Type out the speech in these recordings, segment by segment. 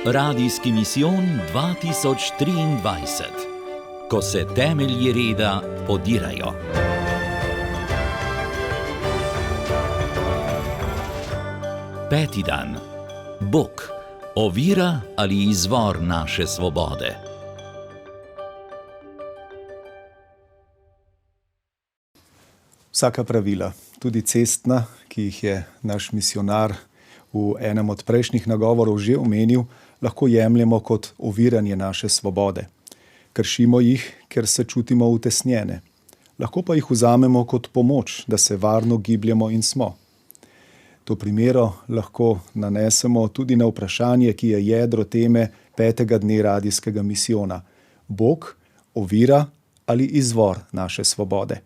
Radijski misijon 2023, ko se temelji reda podirajo. Peti dan. Bog, ovira ali izvor naše svobode? Vsaka pravila, tudi cestna, ki jih je naš misionar v enem od prejšnjih nagovorov že omenil, lahko jemljemo kot oviranje naše svobode. Kršimo jih, ker se čutimo utesnjene. Lahko pa jih vzamemo kot pomoč, da se varno gibljemo in smo. To primero lahko nanesemo tudi na vprašanje, ki je jedro teme 5. dne radijskega misijona. Bog, ovira ali izvor naše svobode?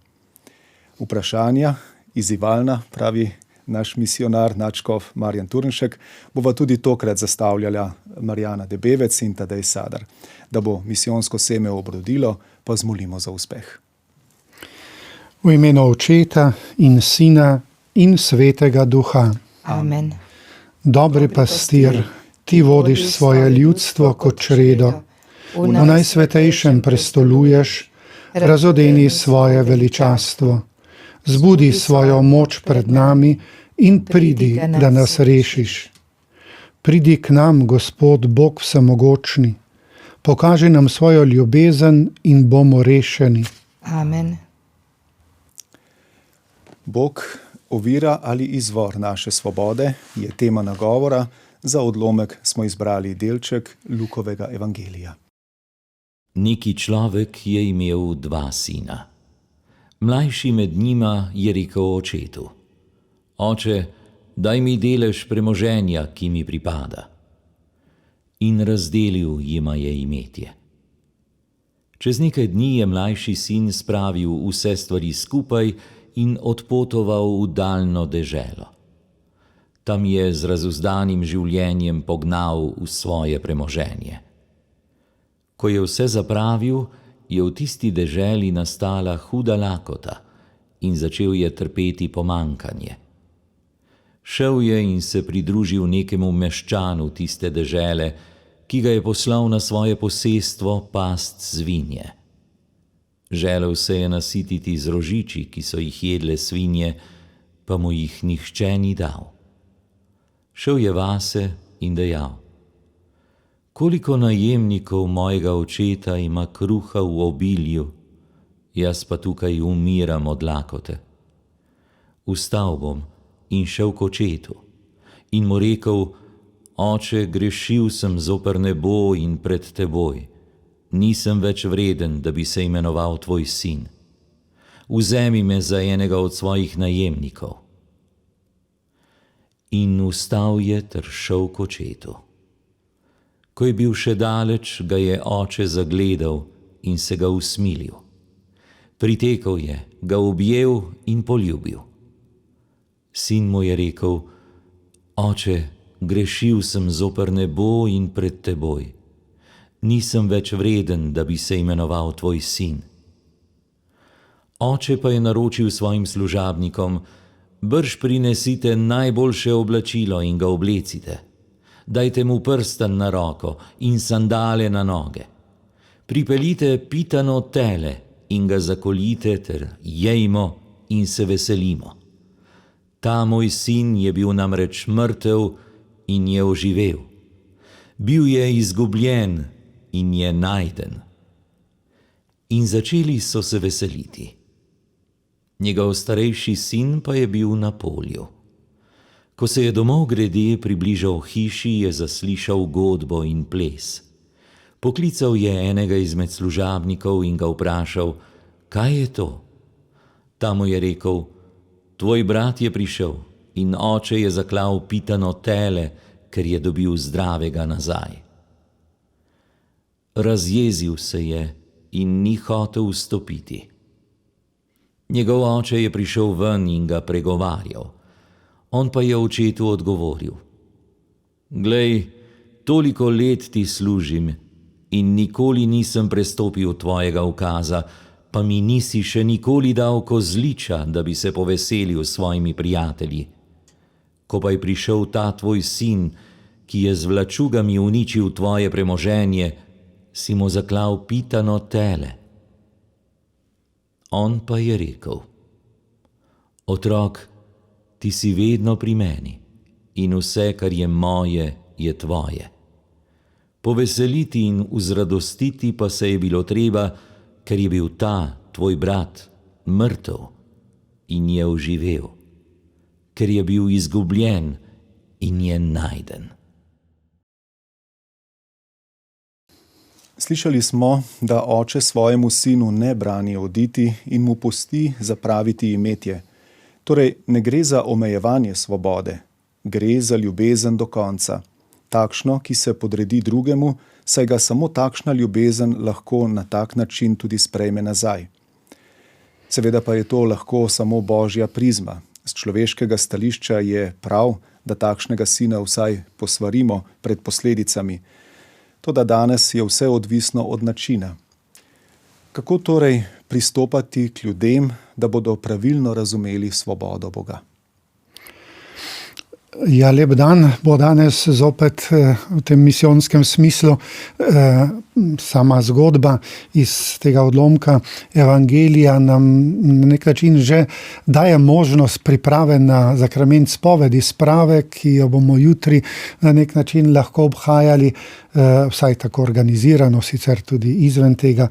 Vprašanja, izzivalna, pravi naš misionar, nadškof Marjan Turnšek, bova tudi tokrat zastavljala Marjana Debevec in Tadej Sadar. Da bo misijonsko seme obrodilo, pa zmolimo za uspeh. V imenu Očeta in Sina in Svetega Duha. Amen. Dobri pastir, ti vodiš svoje ljudstvo kot čredo, v najsvetejšem prestoluješ, razodeni svoje veličastvo. Zbudi svojo moč pred nami in pridi, da nas rešiš. Pridi k nam, Gospod Bog vsemogočni, pokaži nam svojo ljubezen in bomo rešeni. Amen. Bog, ovira ali izvor naše svobode, je tema nagovora. Za odlomek smo izbrali delček Lukovega evangelija. Neki človek je imel 2 sina. Mlajši med njima je rekel očetu: Oče, daj mi delež premoženja, ki mi pripada. In razdelil jima je imetje. Čez nekaj dni je mlajši sin spravil vse stvari skupaj in odpotoval v daljno deželo. Tam je z razuzdanim življenjem pognal v svoje premoženje. Ko je vse zapravil, je v tisti deželi nastala huda lakota in začel je trpeti pomankanje. Šel je in se pridružil nekemu meščanu tiste dežele, ki ga je poslal na svoje posestvo past svinje. Želel se je nasititi z rožiči, ki so jih jedle svinje, pa mu jih nihče ni dal. Šel je vase in dejal: Koliko najemnikov mojega očeta ima kruha v obilju, jaz pa tukaj umiram od lakote. Vstal bom in šel k očetu in mu rekel: Oče, grešil sem zoper nebo in pred teboj. Nisem več vreden, da bi se imenoval tvoj sin. Vzemi me za enega od svojih najemnikov. In vstal je ter šel k očetu. Ko je bil še daleč, ga je oče zagledal in se ga usmilil. Pritekel je, ga objel in poljubil. Sin mu je rekel: Oče, grešil sem zoper nebo in pred teboj. Nisem več vreden, da bi se imenoval tvoj sin. Oče pa je naročil svojim služabnikom: Brž prinesite najboljše oblačilo in ga oblecite. Dajte mu prstan na roko in sandale na noge. Pripeljite pitano tele in ga zakoljite ter jejmo in se veselimo. Ta moj sin je bil namreč mrtev in je oživel. Bil je izgubljen in je najden. In začeli so se veseliti. Njegov starejši sin pa je bil na polju. Ko se je domov grede približal hiši, je zaslišal godbo in ples. Poklical je enega izmed služabnikov in ga vprašal: Kaj je to? Ta mu je rekel: Tvoj brat je prišel in oče je zaklal pitano tele, ker je dobil zdravega nazaj. Razjezil se je in ni hotel vstopiti. Njegov oče je prišel ven in ga pregovarjal. On pa je očetu odgovoril: Glej, toliko let ti služim in nikoli nisem prestopil tvojega ukaza, pa mi nisi še nikoli dal kozliča, da bi se poveselil s svojimi prijatelji. Ko pa je prišel ta tvoj sin, ki je z vlačugami uničil tvoje premoženje, si mu zaklal pitano tele. On pa je rekel: Otrok, ti si vedno pri meni in vse, kar je moje, je tvoje. Poveseliti in uzradostiti pa se je bilo treba, ker je bil ta, tvoj brat, mrtev in je oživel, ker je bil izgubljen in je najden. Slišali smo, da oče svojemu sinu ne brani oditi in mu pusti zapraviti imetje. Torej, ne gre za omejevanje svobode, gre za ljubezen do konca. Takšno, ki se podredi drugemu, saj ga samo takšna ljubezen lahko na tak način tudi sprejme nazaj. Seveda pa je to lahko samo božja prizma. Z človeškega stališča je prav, da takšnega sina vsaj posvarimo pred posledicami. Toda danes je vse odvisno od načina. Kako torej pristopati k ljudem, da bodo pravilno razumeli svobodo Boga? Ja, lep dan bo danes zopet v tem misijonskem smislu. Sama zgodba iz tega odlomka Evangelija nam na nek način že daje možnost priprave na zakrament spovedi, sprave, ki jo bomo jutri na nek način lahko obhajali, vsaj tako organizirano, sicer tudi izven tega.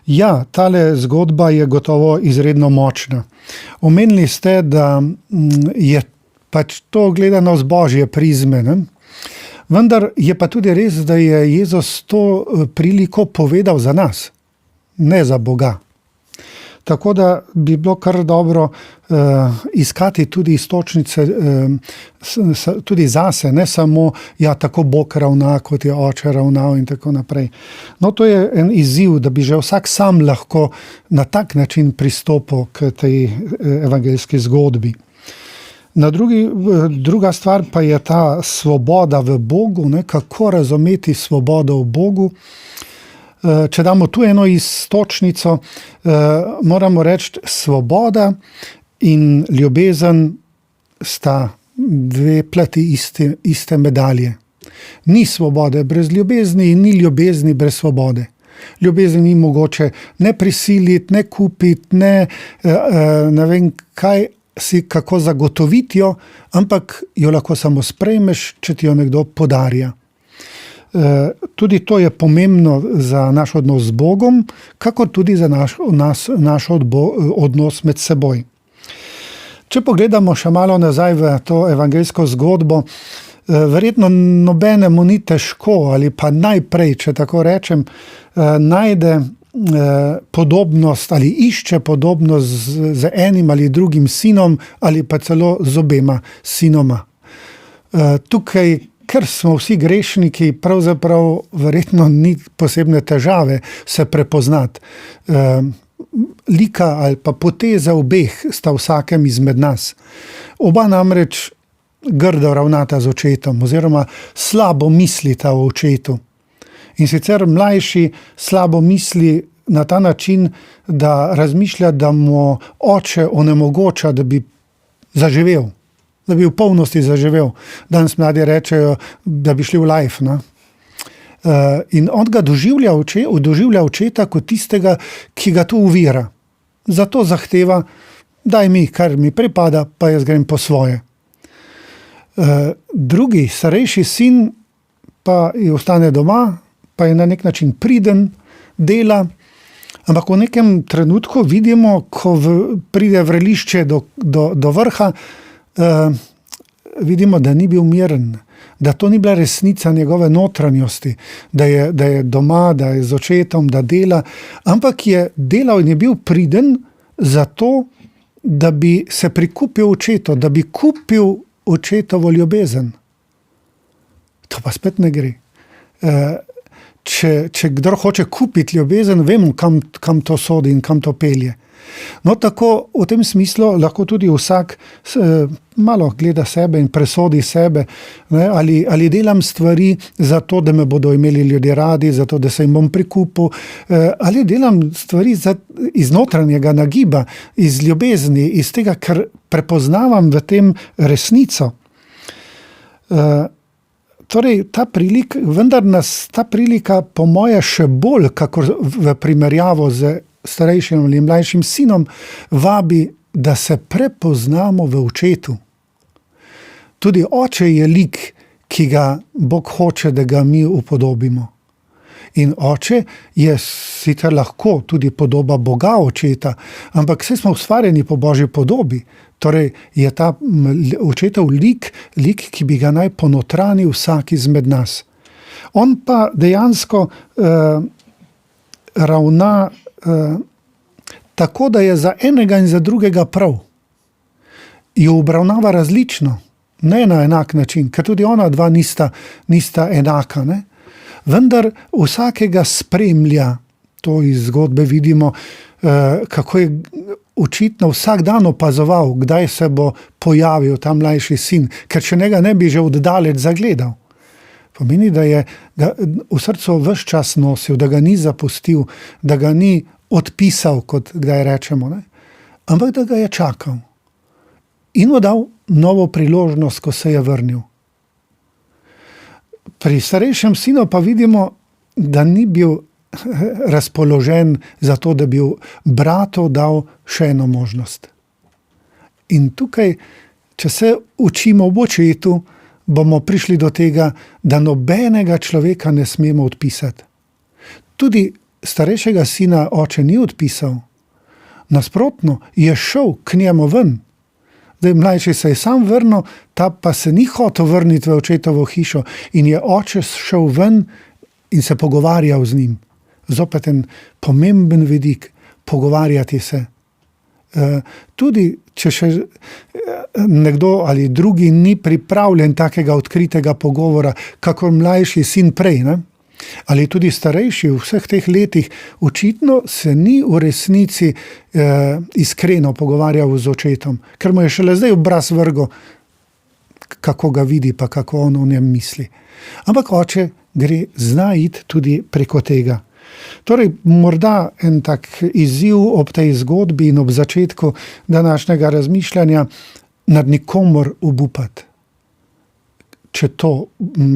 Ja, tale zgodba je gotovo izredno močna. Omenili ste, da je pač to gledano z božje prizme, ne? Vendar je pa tudi res, da je Jezus to priliko povedal za nas, ne za Boga. Tako da bi bilo kar dobro iskati tudi iztočnice tudi zase, ne samo, ja, tako Bog ravna, kot je oče ravnal in tako naprej. No, to je en izziv, da bi že vsak sam lahko na tak način pristopil k tej evangeljski zgodbi. Druga stvar pa je ta svoboda v Bogu, ne, kako razumeti svobodo v Bogu. Če damo tu eno iztočnico, moramo reči, svoboda in ljubezen sta dve plati iste medalje. Ni svobode brez ljubezni in ni ljubezni brez svobode. Ljubezen ni mogoče ne prisiliti, ne kupiti, ne vem kaj, si kako zagotoviti jo, ampak jo lahko samo sprejmeš, če ti jo nekdo podarja. Tudi to je pomembno za naš odnos z Bogom, kako tudi za naš odnos med seboj. Če pogledamo še malo nazaj v to evangeljsko zgodbo, verjetno nobenemu ni težko ali pa najprej, če tako rečem, najde podobnost ali išče podobnost z enim ali drugim sinom ali pa celo z obema sinoma. Tukaj, ker smo vsi grešniki, pravzaprav verjetno ni posebne težave se prepoznati. Lika ali pa poteza obeh sta vsakem izmed nas. Oba namreč grdo ravnata z očetom oziroma slabo mislita o očetu. In sicer mlajši slabo misli na ta način, da razmišlja, da mu oče onemogoča, da bi zaživel, da bi v polnosti zaživel. Danes mladi rečejo, da bi šli v life. Ne? In on ga doživlja očeta kot tistega, ki ga to ovira. Zato zahteva, daj mi, kar mi pripada, pa jaz grem po svoje. Drugi, starejši sin, pa ostane doma, pa je na nek način priden, dela, ampak v nekem trenutku vidimo, ko pride vrelišče do vrha, vidimo, da ni bil miren, da to ni bila resnica njegove notranjosti, da je doma, da je z očetom, da dela, ampak je delal in je bil priden zato, da bi se prikupil očetu, da bi kupil očetovo ljubezen. To pa spet ne gre. Če kdo hoče kupiti ljubezen, vemo, kam to sodi in kam to pelje. No, tako v tem smislu lahko tudi vsak malo gleda sebe in presodi sebe, ne, ali delam stvari zato, da me bodo imeli ljudje radi, zato, da se jim bom prikupil, ali delam stvari iz notranjega nagiba, iz ljubezni, iz tega, ker prepoznavam v tem resnico. Torej, vendar nas ta prilika po moje še bolj, kakor v primerjavo z starejšim ali mlajšim sinom, vabi, da se prepoznamo v očetu. Tudi oče je lik, ki ga Bog hoče, da ga mi upodobimo. In oče je sicer lahko tudi podoba Boga očeta, ampak vse smo ustvarjeni po Božji podobi. Torej je ta očetov lik, ki bi ga naj ponotranil vsak izmed nas. On pa dejansko ravna tako, da je za enega in za drugega prav. Jo obravnava različno, ne na enak način, ker tudi ona dva nista enaka, ne? Vendar vsakega spremlja, to iz zgodbe vidimo, kako je očitno vsak dan opazoval, kdaj se bo pojavil ta mlajši sin, ker če njega ne bi že oddaleč zagledal. Pomeni, da je ga v srcu ves čas nosil, da ga ni zapustil, da ga ni odpisal, kot kdaj rečemo, ne? Ampak da ga je čakal. In mu dal novo priložnost, ko se je vrnil. Pri starejšem sinu pa vidimo, da ni bil razpoložen za to, da bi bratu dal še eno možnost. In tukaj, če se učimo v očetu, bomo prišli do tega, da nobenega človeka ne smemo odpisati. Tudi starejšega sina oče ni odpisal. Nasprotno, je šel k njemu ven. Zdaj, mlajši se je sam vrnil, ta pa se ni hotel vrniti v očetovo hišo in je oče šel ven in se pogovarjal z njim. Zopet en pomemben vidik, pogovarjati se. Tudi, če še nekdo ali drugi ni pripravljen takega odkritega pogovora, kakor mlajši sin prej, ne? Ali tudi starejši v vseh teh letih, očitno se ni v resnici iskreno pogovarjal z očetom, ker mu je šele zdaj obraz vrgel, kako ga vidi, pa kako on o njem misli. Ampak oče zna iti tudi preko tega. Torej, morda en tak izziv ob tej zgodbi in ob začetku današnjega razmišljanja, nad nikomor obupati. Če to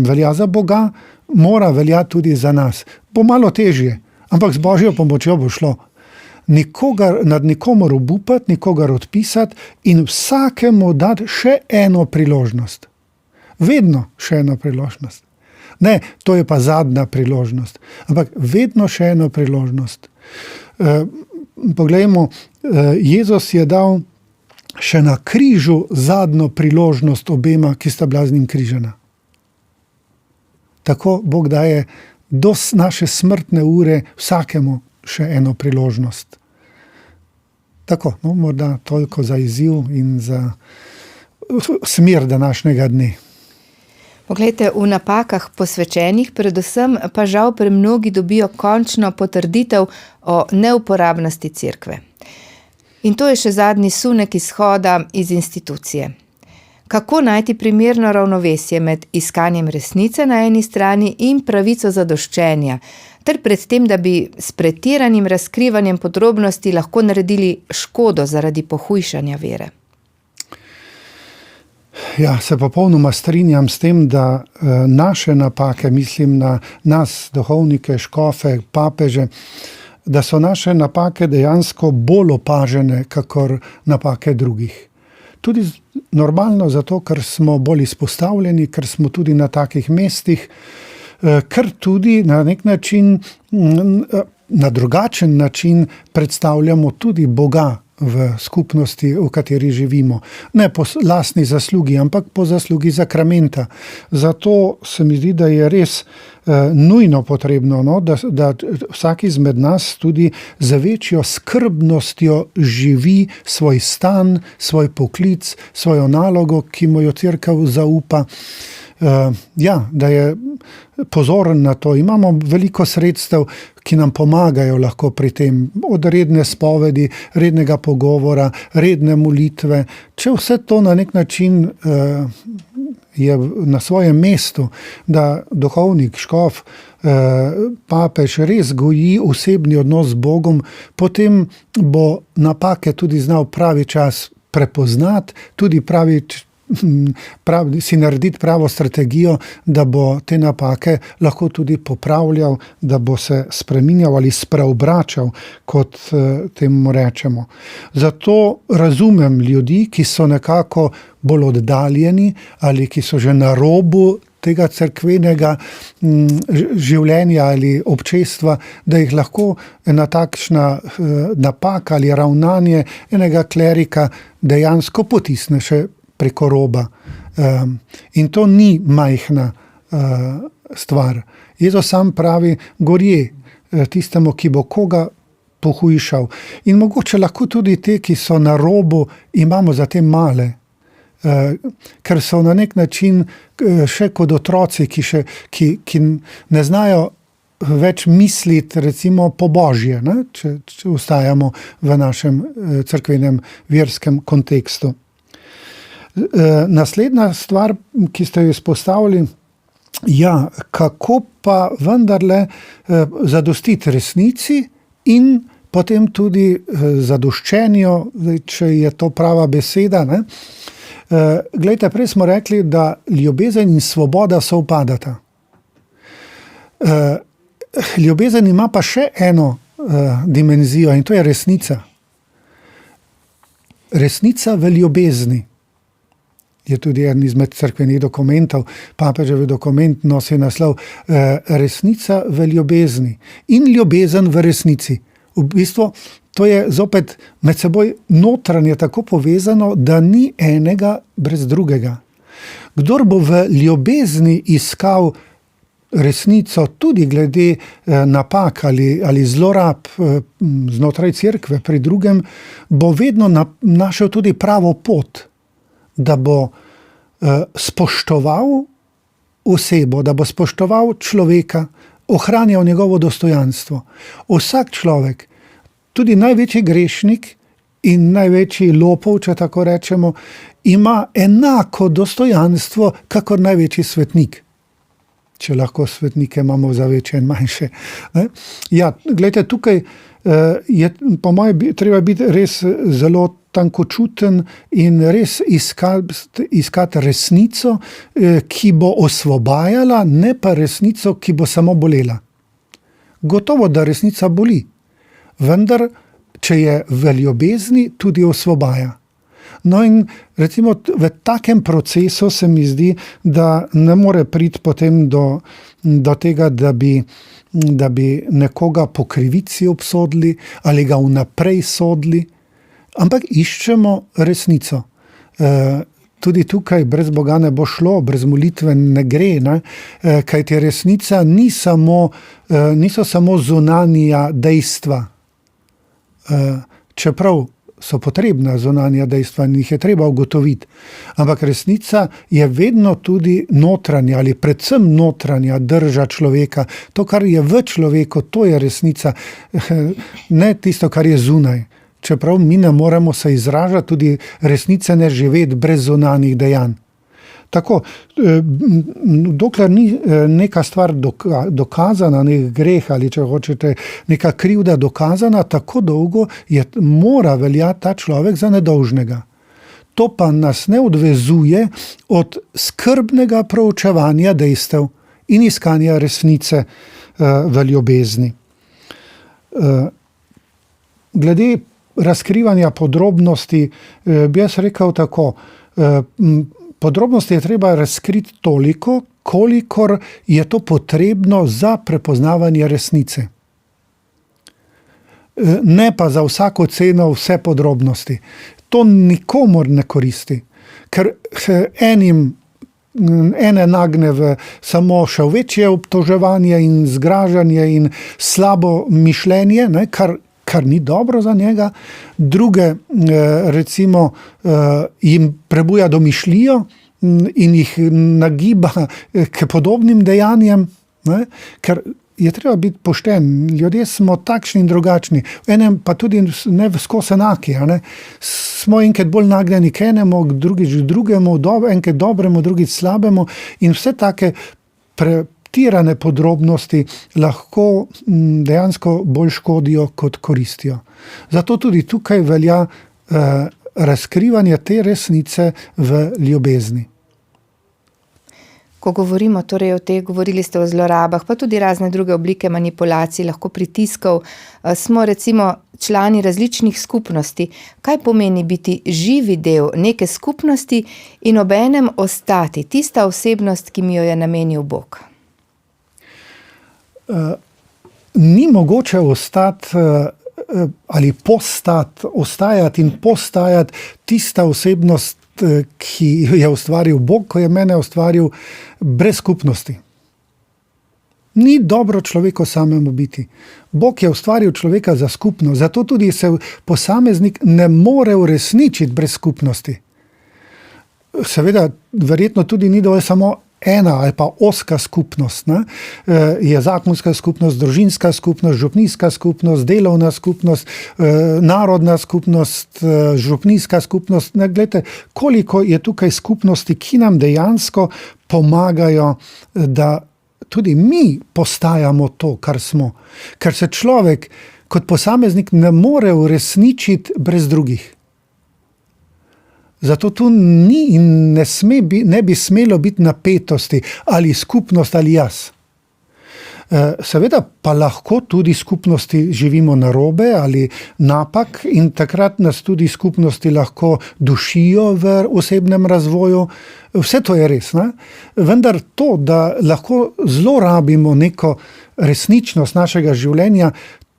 velja za Boga, mora veljati tudi za nas. Bo malo težje, ampak z Božjo pomočjo bo šlo. Nad nikomor obupati, nikogar odpisati in vsakemu dati še eno priložnost. Vedno še eno priložnost. Ne, to je pa zadnja priložnost, ampak vedno še eno priložnost. Poglejmo, Jezus je dal še na križu zadnjo priložnost obema, ki sta bila z njim križana. Tako Bog daje do naše smrtne ure vsakemu še eno priložnost. Tako, no, morda toliko za izziv in za smer današnjega dne. Poglejte, v napakah posvečenih, predvsem pa žal premnogi dobijo končno potrditev o neuporabnosti cerkve. In to je še zadnji sunek izhoda iz institucije. Kako najti primerno ravnovesje med iskanjem resnice na eni strani in pravico zadoščenja, ter pred tem, da bi s pretiranim razkrivanjem podrobnosti lahko naredili škodo zaradi pohujšanja vere? Ja, se popolnoma strinjam s tem, da naše napake, mislim na nas, duhovnike, škofe, papeže, da so naše napake dejansko bolj opažene, kakor napake drugih. Tudi normalno zato, ker smo bolj izpostavljeni, ker smo tudi na takih mestih, ker tudi na nek način, na drugačen način predstavljamo tudi Boga v skupnosti, v kateri živimo. Ne po lastni zaslugi, ampak po zaslugi sakramenta. Zato se mi zdi, da je res nujno potrebno, no, da vsak izmed nas tudi z večjo skrbnostjo živi svoj stan, svoj poklic, svojo nalogo, ki mu jo cerkev zaupa. Da je pozoren na to. Imamo veliko sredstev, ki nam pomagajo lahko pri tem, od redne spovedi, rednega pogovora, redne molitve. Če vse to na nek način je na svojem mestu, da duhovnik, škof, papež res goji osebni odnos z Bogom, potem bo napake tudi znal pravi čas prepoznati, tudi pravi si narediti pravo strategijo, da bo te napake lahko tudi popravljal, da bo se spreminjal ali spreobračal, kot temu rečemo. Zato razumem ljudi, ki so nekako bolj oddaljeni ali ki so že na robu tega cerkvenega življenja ali občestva, da jih lahko ena takšna napaka ali ravnanje enega klerika dejansko potisne še preko roba. In to ni majhna stvar. Jezus sam pravi, gorje tistemu, ki bo koga pohujšal. In mogoče lahko tudi te, ki so na robu, imamo za te male. Ker so na nek način še kot otroci, ki ne znajo več misliti recimo po Božje, ne? Če ostajamo v našem cerkvenem verskem kontekstu. Naslednja stvar, ki ste jo izpostavili, kako pa vendarle zadostiti resnici in potem tudi zadoščenju, če je to prava beseda, ne? Glejte, prej smo rekli, da ljubezen in svoboda sovpadata. Ljubezen ima pa še eno dimenzijo in to je resnica. Resnica v ljubezni. Je tudi eden izmed cerkvenih dokumentov, papeževi dokument nosi naslov Resnica v ljubezni in ljubezen v resnici. V bistvu to je zopet med seboj notranje tako povezano, da ni enega brez drugega. Kdor bo v ljubezni iskal resnico tudi glede napak ali zlorab znotraj cerkve pri drugem, bo vedno našel tudi pravo pot, da bo spoštoval osebo, da bo spoštoval človeka, ohranjal njegovo dostojanstvo. Vsak človek, tudi največji grešnik in največji lopov, če tako rečemo, ima enako dostojanstvo, kakor največji svetnik. Če lahko svetnike imamo za večje in manjše. Glejte, tukaj je po moje treba biti res zelo tankočuten in res iskati resnico, ki bo osvobajala, ne pa resnico, ki bo samo bolela. Gotovo, da resnica boli. Vendar, če je v ljubezni, tudi osvobaja. No in recimo v takem procesu se mi zdi, da ne more priti potem do tega, da bi nekoga po krivici obsodili ali ga vnaprej sodili, ampak iščemo resnico. Tudi tukaj brez Boga ne bo šlo, brez molitve ne gre, ne? Kajti resnica niso samo zunanja dejstva. Čeprav so potrebna zunanja dejstva in jih je treba ugotoviti. Ampak resnica je vedno tudi notranja ali predvsem notranja drža človeka. To, kar je v človeku, to je resnica, ne tisto, kar je zunaj. Čeprav mi ne moremo se izražati, tudi resnice ne živeti brez zunanjih dejanj. Tako, dokler ni neka stvar dokazana, nek greh ali če hočete neka krivda dokazana, tako dolgo mora veljati ta človek za nedolžnega. To pa nas ne odvezuje od skrbnega proučevanja dejstev in iskanja resnice v ljubezni. Glede razkrivanja podrobnosti bi jaz rekel tako, podrobnosti je treba razkriti toliko, kolikor je to potrebno za prepoznavanje resnice. Ne pa za vsako ceno vse podrobnosti. To nikomur ne koristi, ker ene nagne v samo še večje obtoževanje in zgražanje in slabo mišljenje, ne, kar ni dobro za njega, druge recimo jim prebuja domišljijo in jih nagiba k podobnim dejanjem, ne? Ker je treba biti pošten, ljudje smo takšni in drugačni, enem pa tudi ne skozi enaki, ne? Smo enkrat bolj nagnjeni k enemu, drugič k drugemu, enkrat dobremu, drugič slabemu in vse take pretirane podrobnosti lahko dejansko bolj škodijo kot koristijo. Zato tudi tukaj velja razkrivanja te resnice v ljubezni. Ko govorimo torej o teh, govorili ste o zlorabah, pa tudi razne druge oblike manipulacij, lahko pritiskov, smo recimo člani različnih skupnosti. Kaj pomeni biti živi del neke skupnosti in obenem ostati tista osebnost, ki mi jo je namenil Bog? Ni mogoče ostajati in postajati tista osebnost, ki jo je ustvaril Bog, ko je mene ustvaril brez skupnosti. Ni dobro človeku samemu biti. Bog je ustvaril človeka za skupnost, zato tudi se posameznik ne more uresničiti brez skupnosti. Seveda, verjetno tudi ni dovolj samo ena ali pa ozka skupnost. Ne? Je zakonska skupnost, družinska skupnost, župnijska skupnost, delovna skupnost, narodna skupnost, župnijska skupnost. Ne, glejte, koliko je tukaj skupnosti, ki nam dejansko pomagajo, da tudi mi postajamo to, kar smo. Ker se človek kot posameznik ne more uresničiti brez drugih. Zato tu ni in ne bi smelo biti napetosti, ali skupnost ali jaz. Seveda pa lahko tudi skupnosti živimo narobe ali napak in takrat nas tudi skupnosti lahko dušijo v osebnem razvoju. Vse to je res, ne? Vendar to, da lahko zlorabimo neko resničnost našega življenja,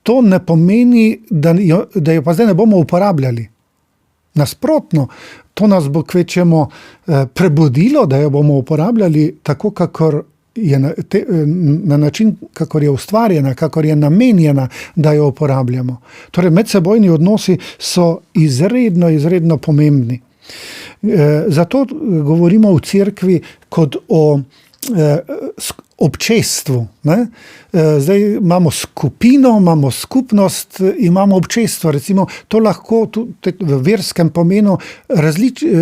to ne pomeni, da jo pa zdaj ne bomo uporabljali. Nasprotno, to nas bo kvečemo prebudilo, da jo bomo uporabljali tako, kakor je na način, kakor je ustvarjena, kakor je namenjena, da jo uporabljamo. Torej, medsebojni odnosi so izredno pomembni. Zato govorimo v cerkvi kot o občestvu. Ne? Zdaj imamo skupino, imamo skupnost, imamo občestvo. Recimo, to lahko v verskem pomenu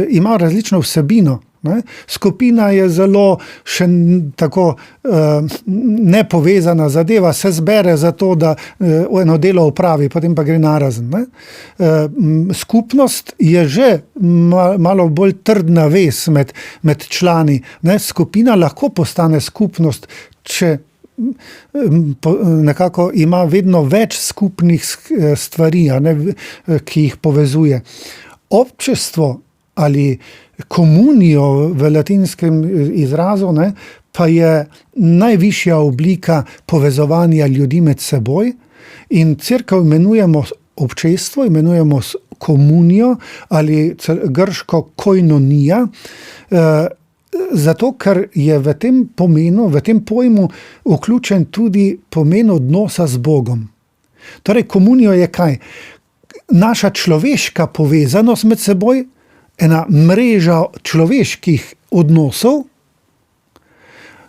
ima različno vsebino. Ne? Skupina je zelo še tako nepovezana zadeva, se zbere za to, da eno delo opravi, potem pa gre narazen. Ne? Skupnost je že malo bolj trdna vez med člani. Ne? Skupina lahko postane skupnost, če nekako ima vedno več skupnih stvari, ki jih povezuje. Občestvo ali komunijo v latinskem izrazu, pa je najvišja oblika povezovanja ljudi med seboj in cerkev imenujemo občestvo, imenujemo komunijo ali grško koinonija, zato ker je v tem pomenu, v tem pojmu vključen tudi pomen odnosa z Bogom. Torej, komunijo je kaj? Naša človeška povezanost med seboj, ena mreža človeških odnosov,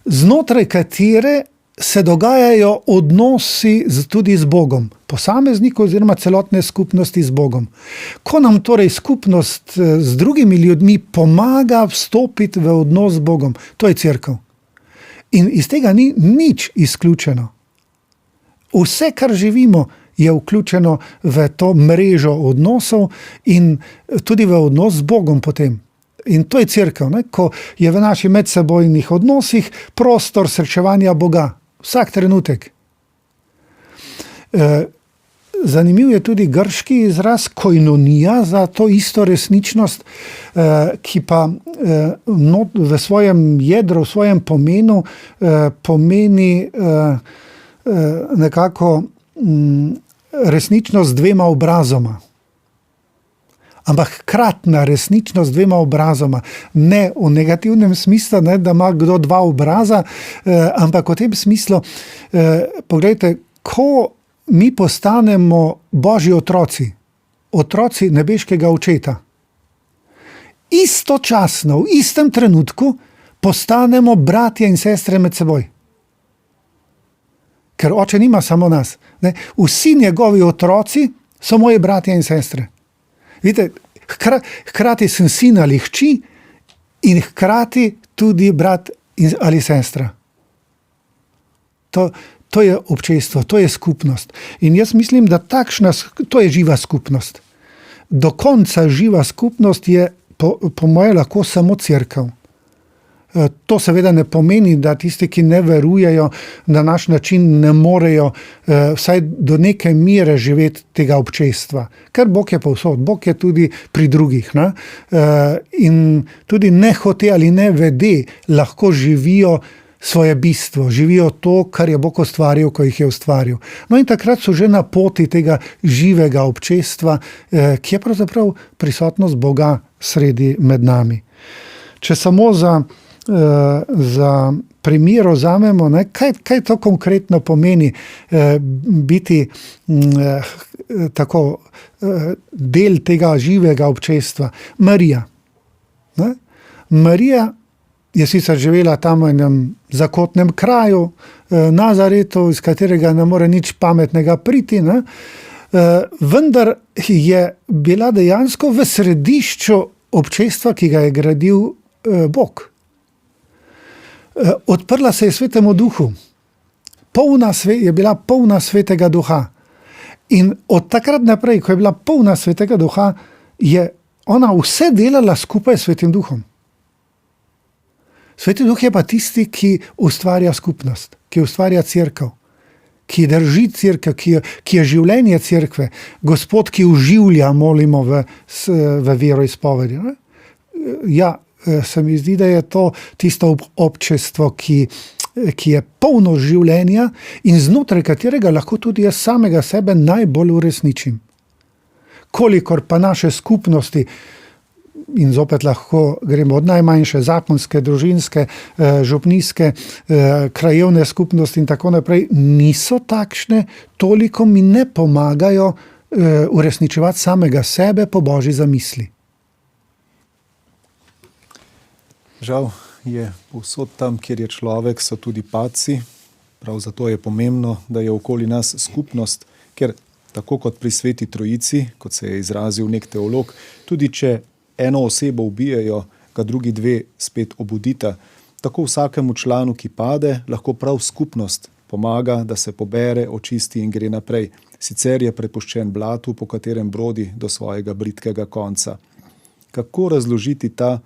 znotraj katere se dogajajo odnosi tudi z Bogom, posameznikov oziroma celotne skupnosti z Bogom. Ko nam torej skupnost z drugimi ljudmi pomaga vstopiti v odnos z Bogom, to je cerkev. In iz tega ni nič izključeno. Vse, kar živimo, je vključeno v to mrežo odnosov in tudi v odnos z Bogom potem. In to je cerkev, ko je v naših medsebojnih odnosih prostor srečevanja Boga. Vsak trenutek. Zanimiv je tudi grški izraz koinonija za to isto resničnost, ki pa v svojem jedru, v svojem pomenu pomeni nekako resničnost z dvema obrazoma. Ampak hkratna resničnost z dvema obrazoma. Ne v negativnem smislu, da ima kdo dva obraza, ampak v tem smislu, poglejte, ko mi postanemo Božji otroci, otroci nebeškega očeta, istočasno, v istem trenutku postanemo bratje in sestre med seboj. Ker oče nima samo nas. Ne? Vsi njegovi otroci so moji bratje in sestre. Vidite, hkrati sem sin ali hči in hkrati tudi brat ali sestra. To je občestvo, to je skupnost. In jaz mislim, da to je živa skupnost. do konca živa skupnost je po moje lahko samo cerkev. To seveda ne pomeni, da tisti, ki ne verujejo, na naš način ne morejo vsaj do neke mere živeti tega občestva. Ker Bog je povsod, Bog je tudi pri drugih. Ne? In tudi nehote ali ne vede lahko živijo svoje bistvo, živijo to, kar je Bog ustvaril, ko jih je ustvaril. No in takrat so že na poti tega živega občestva, ki je pravzaprav prisotnost Boga sredi med nami. Če samo za primer vzamemo, kaj to konkretno pomeni biti tako del tega živega občestva. Marija. Ne? Marija je sicer živela tam v enem zakotnem kraju, Nazaretu, iz katerega ne more nič pametnega priti, ne? Vendar je bila dejansko v središču občestva, ki ga je gradil Bog. Odprla se je Svetemu Duhu. Je bila polna Svetega Duha. In od takrat naprej, ko je bila polna Svetega Duha, je ona vse delala skupaj s Svetim Duhom. Sveti Duh je pa tisti, ki ustvarja skupnost, ki ustvarja cerkev, ki drži cerkev, ki je življenje cerkve, Gospod, ki oživlja, molimo v veroizpovedi. Ja, se mi zdi, da je to tisto občestvo, ki je polno življenja in znotraj katerega lahko tudi jaz samega sebe najbolj uresničim. Kolikor pa naše skupnosti, in zopet lahko gremo od najmanjše, zakonske, družinske, župnijske, krajevne skupnosti in tako naprej, niso takšne, toliko mi ne pomagajo uresničevati samega sebe po Božji zamisli. Žal je povsod tam, kjer je človek, so tudi padci. Prav zato je pomembno, da je okoli nas skupnost, ker tako kot pri Sveti Trojici, kot se je izrazil nek teolog, tudi če eno osebo ubijajo, ga drugi dve spet obudita. Tako vsakemu članu, ki pade, lahko prav skupnost pomaga, da se pobere, očisti in gre naprej. Sicer je prepuščen blatu, po katerem brodi do svojega bridkega konca. Kako razložiti ta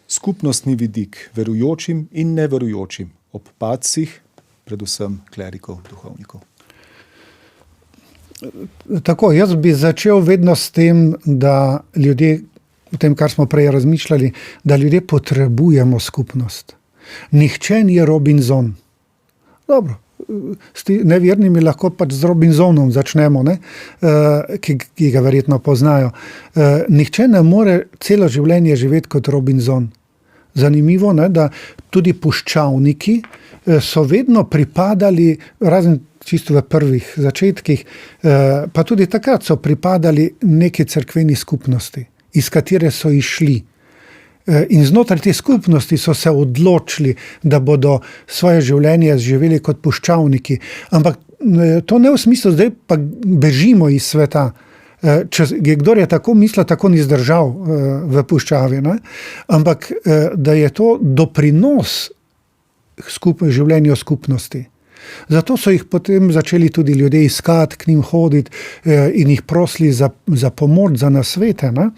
skupnostni vidik verujočim in neverujočim ob padcih, predvsem klerikov, duhovnikov? Tako, jaz bi začel vedno s tem, da ljudje, v tem, kar smo prej razmišljali, da ljudje potrebujemo skupnost. Nihče ni Robinson. Dobro, s nevernimi lahko pač z Robinsonom začnemo, ne? Ki ga verjetno poznajo. Nihče ne more celo življenje živeti kot Robinson. Zanimivo, ne, da tudi puščavniki so vedno pripadali, razen čisto v prvih začetkih, pa tudi takrat so pripadali neki cerkveni skupnosti, iz katere so išli. In znotraj te skupnosti so se odločili, da bodo svoje življenje živeli kot puščavniki. Ampak to ne v smislu, zdaj pa bežimo iz sveta. Kdor je tako mislil, tako ni zdržal v puščavi. Ne? Ampak da je to doprinos življenju skupnosti. Zato so jih potem začeli tudi ljudje iskati, k njim hoditi in jih prosili za pomoč, za nasvete. Ne?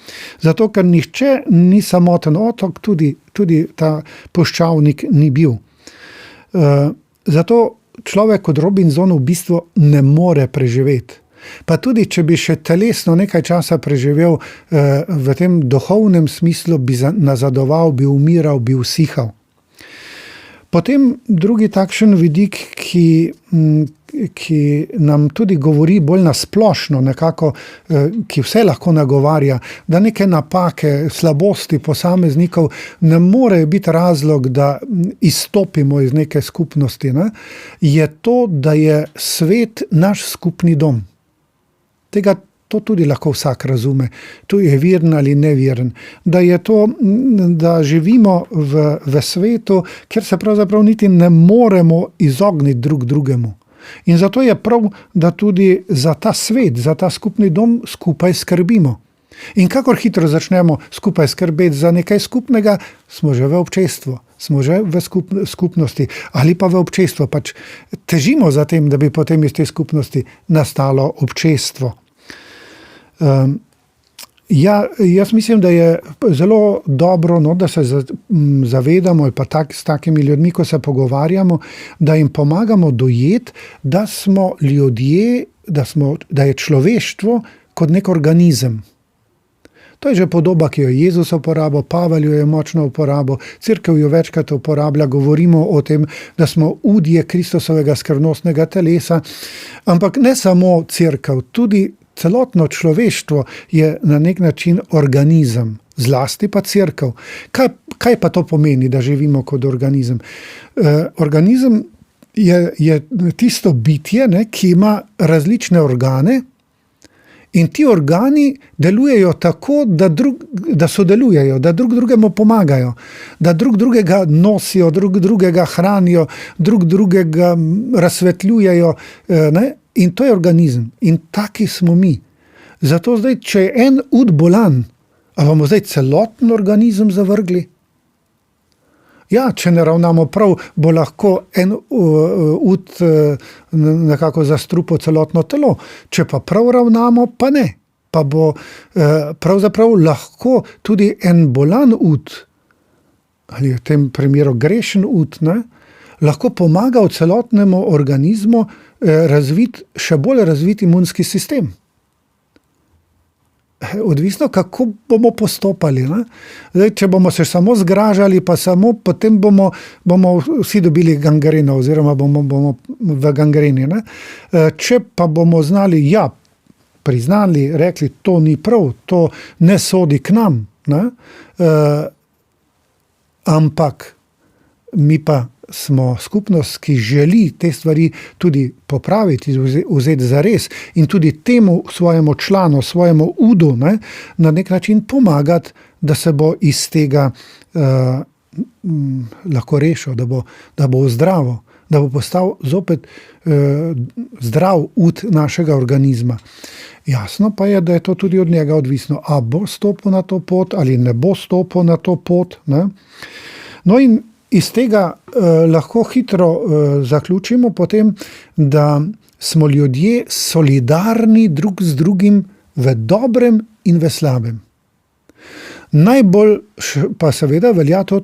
Zato, ker nihče ni samoten otok, tudi ta puščavnik ni bil. Zato človek kot Robinson v bistvu ne more preživeti. Pa tudi, če bi še telesno nekaj časa preživel, v tem duhovnem smislu bi nazadoval, bi umiral, bi usihal. Potem drugi takšen vidik, ki nam tudi govori bolj nasplošno, nekako, ki vse lahko nagovarja, da neke napake, slabosti posameznikov ne more biti razlog, da izstopimo iz neke skupnosti, ne? Je to, da je svet naš skupni dom. To tudi lahko vsak razume. Tu je veren ali neveren. Da je to, da živimo v svetu, kjer se pravzaprav niti ne moremo izogniti drug drugemu. In zato je prav, da tudi za ta svet, za ta skupni dom skupaj skrbimo. In kakor hitro začnemo skupaj skrbeti za nekaj skupnega, smo že v občestvu, smo že v skupnosti ali pa v občestvu. Pač težimo za tem, da bi potem iz te skupnosti nastalo občestvo. Ja, jaz mislim, da je zelo dobro, no, da se zavedamo, pa s takimi ljudmi, ko se pogovarjamo, da jim pomagamo dojeti, da smo ljudje, da je človeštvo kot nek organizem. To je že podoba, ki jo je Jezus uporabil, Pavel jo je močno uporabil, Cerkev jo večkrat uporablja, govorimo o tem, da smo udje Kristusovega skrbnostnega telesa, ampak ne samo Cerkev, tudi celotno človeštvo je na nek način organizem, zlasti pa Cerkev. Kaj pa to pomeni, da živimo kot organizem? Organizem je tisto bitje, ne, ki ima različne organe, in ti organi delujejo tako, da sodelujejo, da drug drugemu pomagajo, da drug drugega nosijo, drug drugega hranijo, drug drugega razsvetljujejo, ne? In to je organizem. In taki smo mi. Zato zdaj, če je en ud bolan, a bomo zdaj celoten organizem zavrgli? Ja, če ne ravnamo prav, bo lahko en ud nekako zastrupil celotno telo. Če pa prav ravnamo, pa ne. Pa bo pravzaprav lahko tudi en bolan ud, ali v tem primeru grešen ud, ne, lahko pomaga v celotnemu organizmu še bolj razvit imunski sistem. Odvisno, kako bomo postopali. Ne? Zdaj, če bomo se samo zgražali, pa samo potem bomo vsi dobili gangreno, oziroma bomo v gangreni. Ne? Če pa bomo znali, priznali, rekli, to ni prav, to ne sodi k nam, ne? Ampak mi pa smo skupnost, ki želi te stvari tudi popraviti, vzeti za res in tudi temu svojemu članu, svojemu udu, ne, na nek način pomagati, da se bo iz tega lahko rešil, da bo zdravo, da bo postal zopet zdrav ud našega organizma. Jasno pa je, da je to tudi od njega odvisno, a bo stopil na to pot ali ne bo stopil na to pot. Ne? No in iz tega lahko hitro zaključimo potem, da smo ljudje solidarni drug z drugim v dobrem in v slabem. Najbolj pa seveda velja to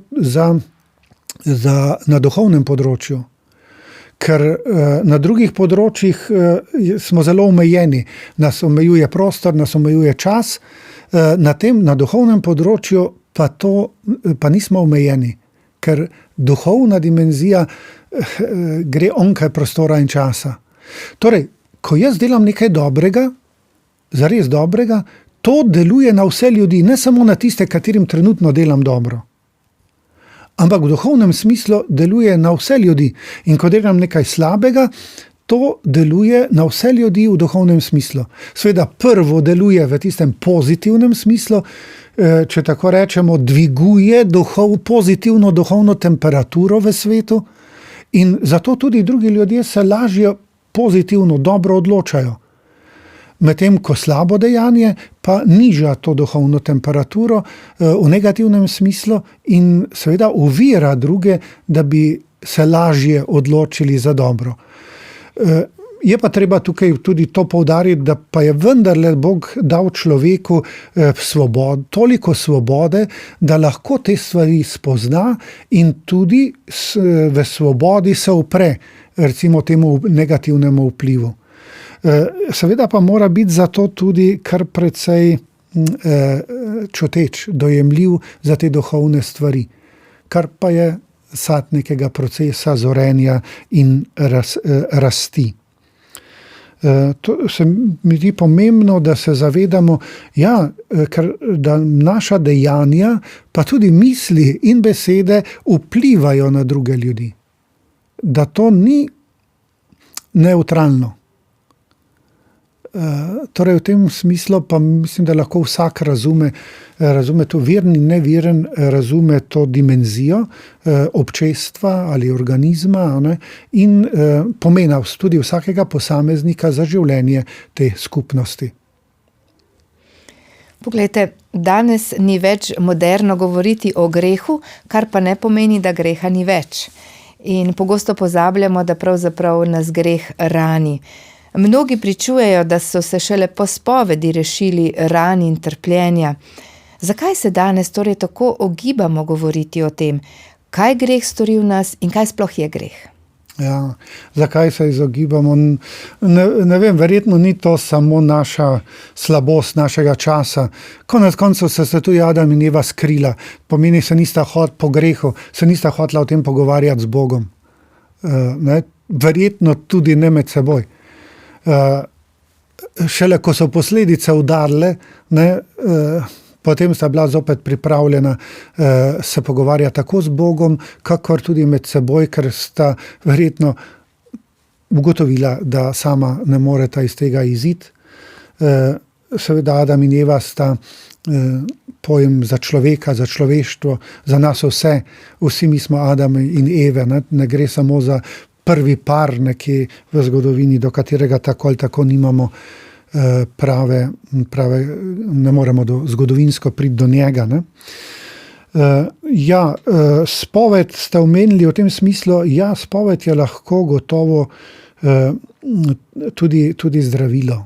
na duhovnem področju, ker na drugih področjih smo zelo omejeni. Nas omejuje prostor, nas omejuje čas, na duhovnem področju pa nismo omejeni. Ker duhovna dimenzija gre onkraj prostora in časa. Torej, ko jaz delam nekaj dobrega, zares dobrega, to deluje na vse ljudi, ne samo na tiste, katerim trenutno delam dobro. Ampak v duhovnem smislu deluje na vse ljudi. In ko delam nekaj slabega, to deluje na vse ljudi v duhovnem smislu. Seveda prvo deluje v tistem pozitivnem smislu, če tako rečemo, dviguje pozitivno duhovno temperaturo v svetu in zato tudi drugi ljudje se lažje pozitivno, dobro odločajo. Medtem ko slabo dejanje pa niža to duhovno temperaturo v negativnem smislu in seveda ovira druge, da bi se lažje odločili za dobro. Je pa treba tukaj tudi to poudariti, da pa je vendarle Bog dal človeku toliko svobode, da lahko te stvari spozna in tudi v svobodi se upre, recimo temu negativnemu vplivu. Seveda pa mora biti zato tudi kar precej čuteč, dojemljiv za te duhovne stvari, kar pa je sad nekega procesa zorenja in rasti. To se mi zdi pomembno, da se zavedamo, da naša dejanja, pa tudi misli in besede vplivajo na druge ljudi. Da to ni neutralno. Torej v tem smislu pa mislim, da lahko vsak razume to, verni in neveren, razume to dimenzijo občestva ali organizma, ne, in pomena tudi vsakega posameznika za življenje te skupnosti. Poglejte, danes ni več moderno govoriti o grehu, kar pa ne pomeni, da greha ni več. In pogosto pozabljamo, da pravzaprav nas greh rani. Mnogi pričujejo, da so se šele po spovedi rešili ran in trpljenja. Zakaj se danes torej tako ogibamo govoriti o tem, kaj greh stori v nas in kaj sploh je greh? Ja, zakaj se izogibamo? Ne vem, verjetno ni to samo naša slabost našega časa. Konec koncev se tudi Adam in Eva skrila. Pomeni, se nista po grehu, se nista hotela o tem pogovarjati z Bogom. Verjetno tudi ne med seboj. Šele ko so posledice udarile, potem sta bila zopet pripravljena se pogovarjati tako z Bogom, kakor tudi med seboj, ker sta verjetno ugotovila, da sama ne moreta iz tega iziti. Seveda Adam in Eva sta pojem za človeka, za človeštvo, za nas vse. Vsi mi smo Adam in Eve, ne gre samo za prvi par nekje v zgodovini, do katerega tako ali tako nimamo prave, ne moremo zgodovinsko priti do njega. Spoved ste omenili v tem smislu, spoved je lahko gotovo tudi zdravilo.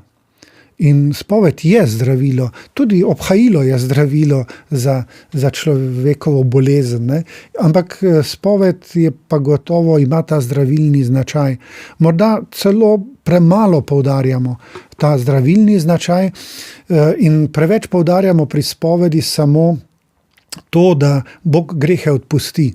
In spoved je zdravilo, tudi obhajilo je zdravilo za človekovo bolezen. Ne? Ampak spoved je pa gotovo, ima ta zdravilni značaj. Morda celo premalo poudarjamo ta zdravilni značaj in preveč poudarjamo pri spovedi samo to, da Bog grehe odpusti.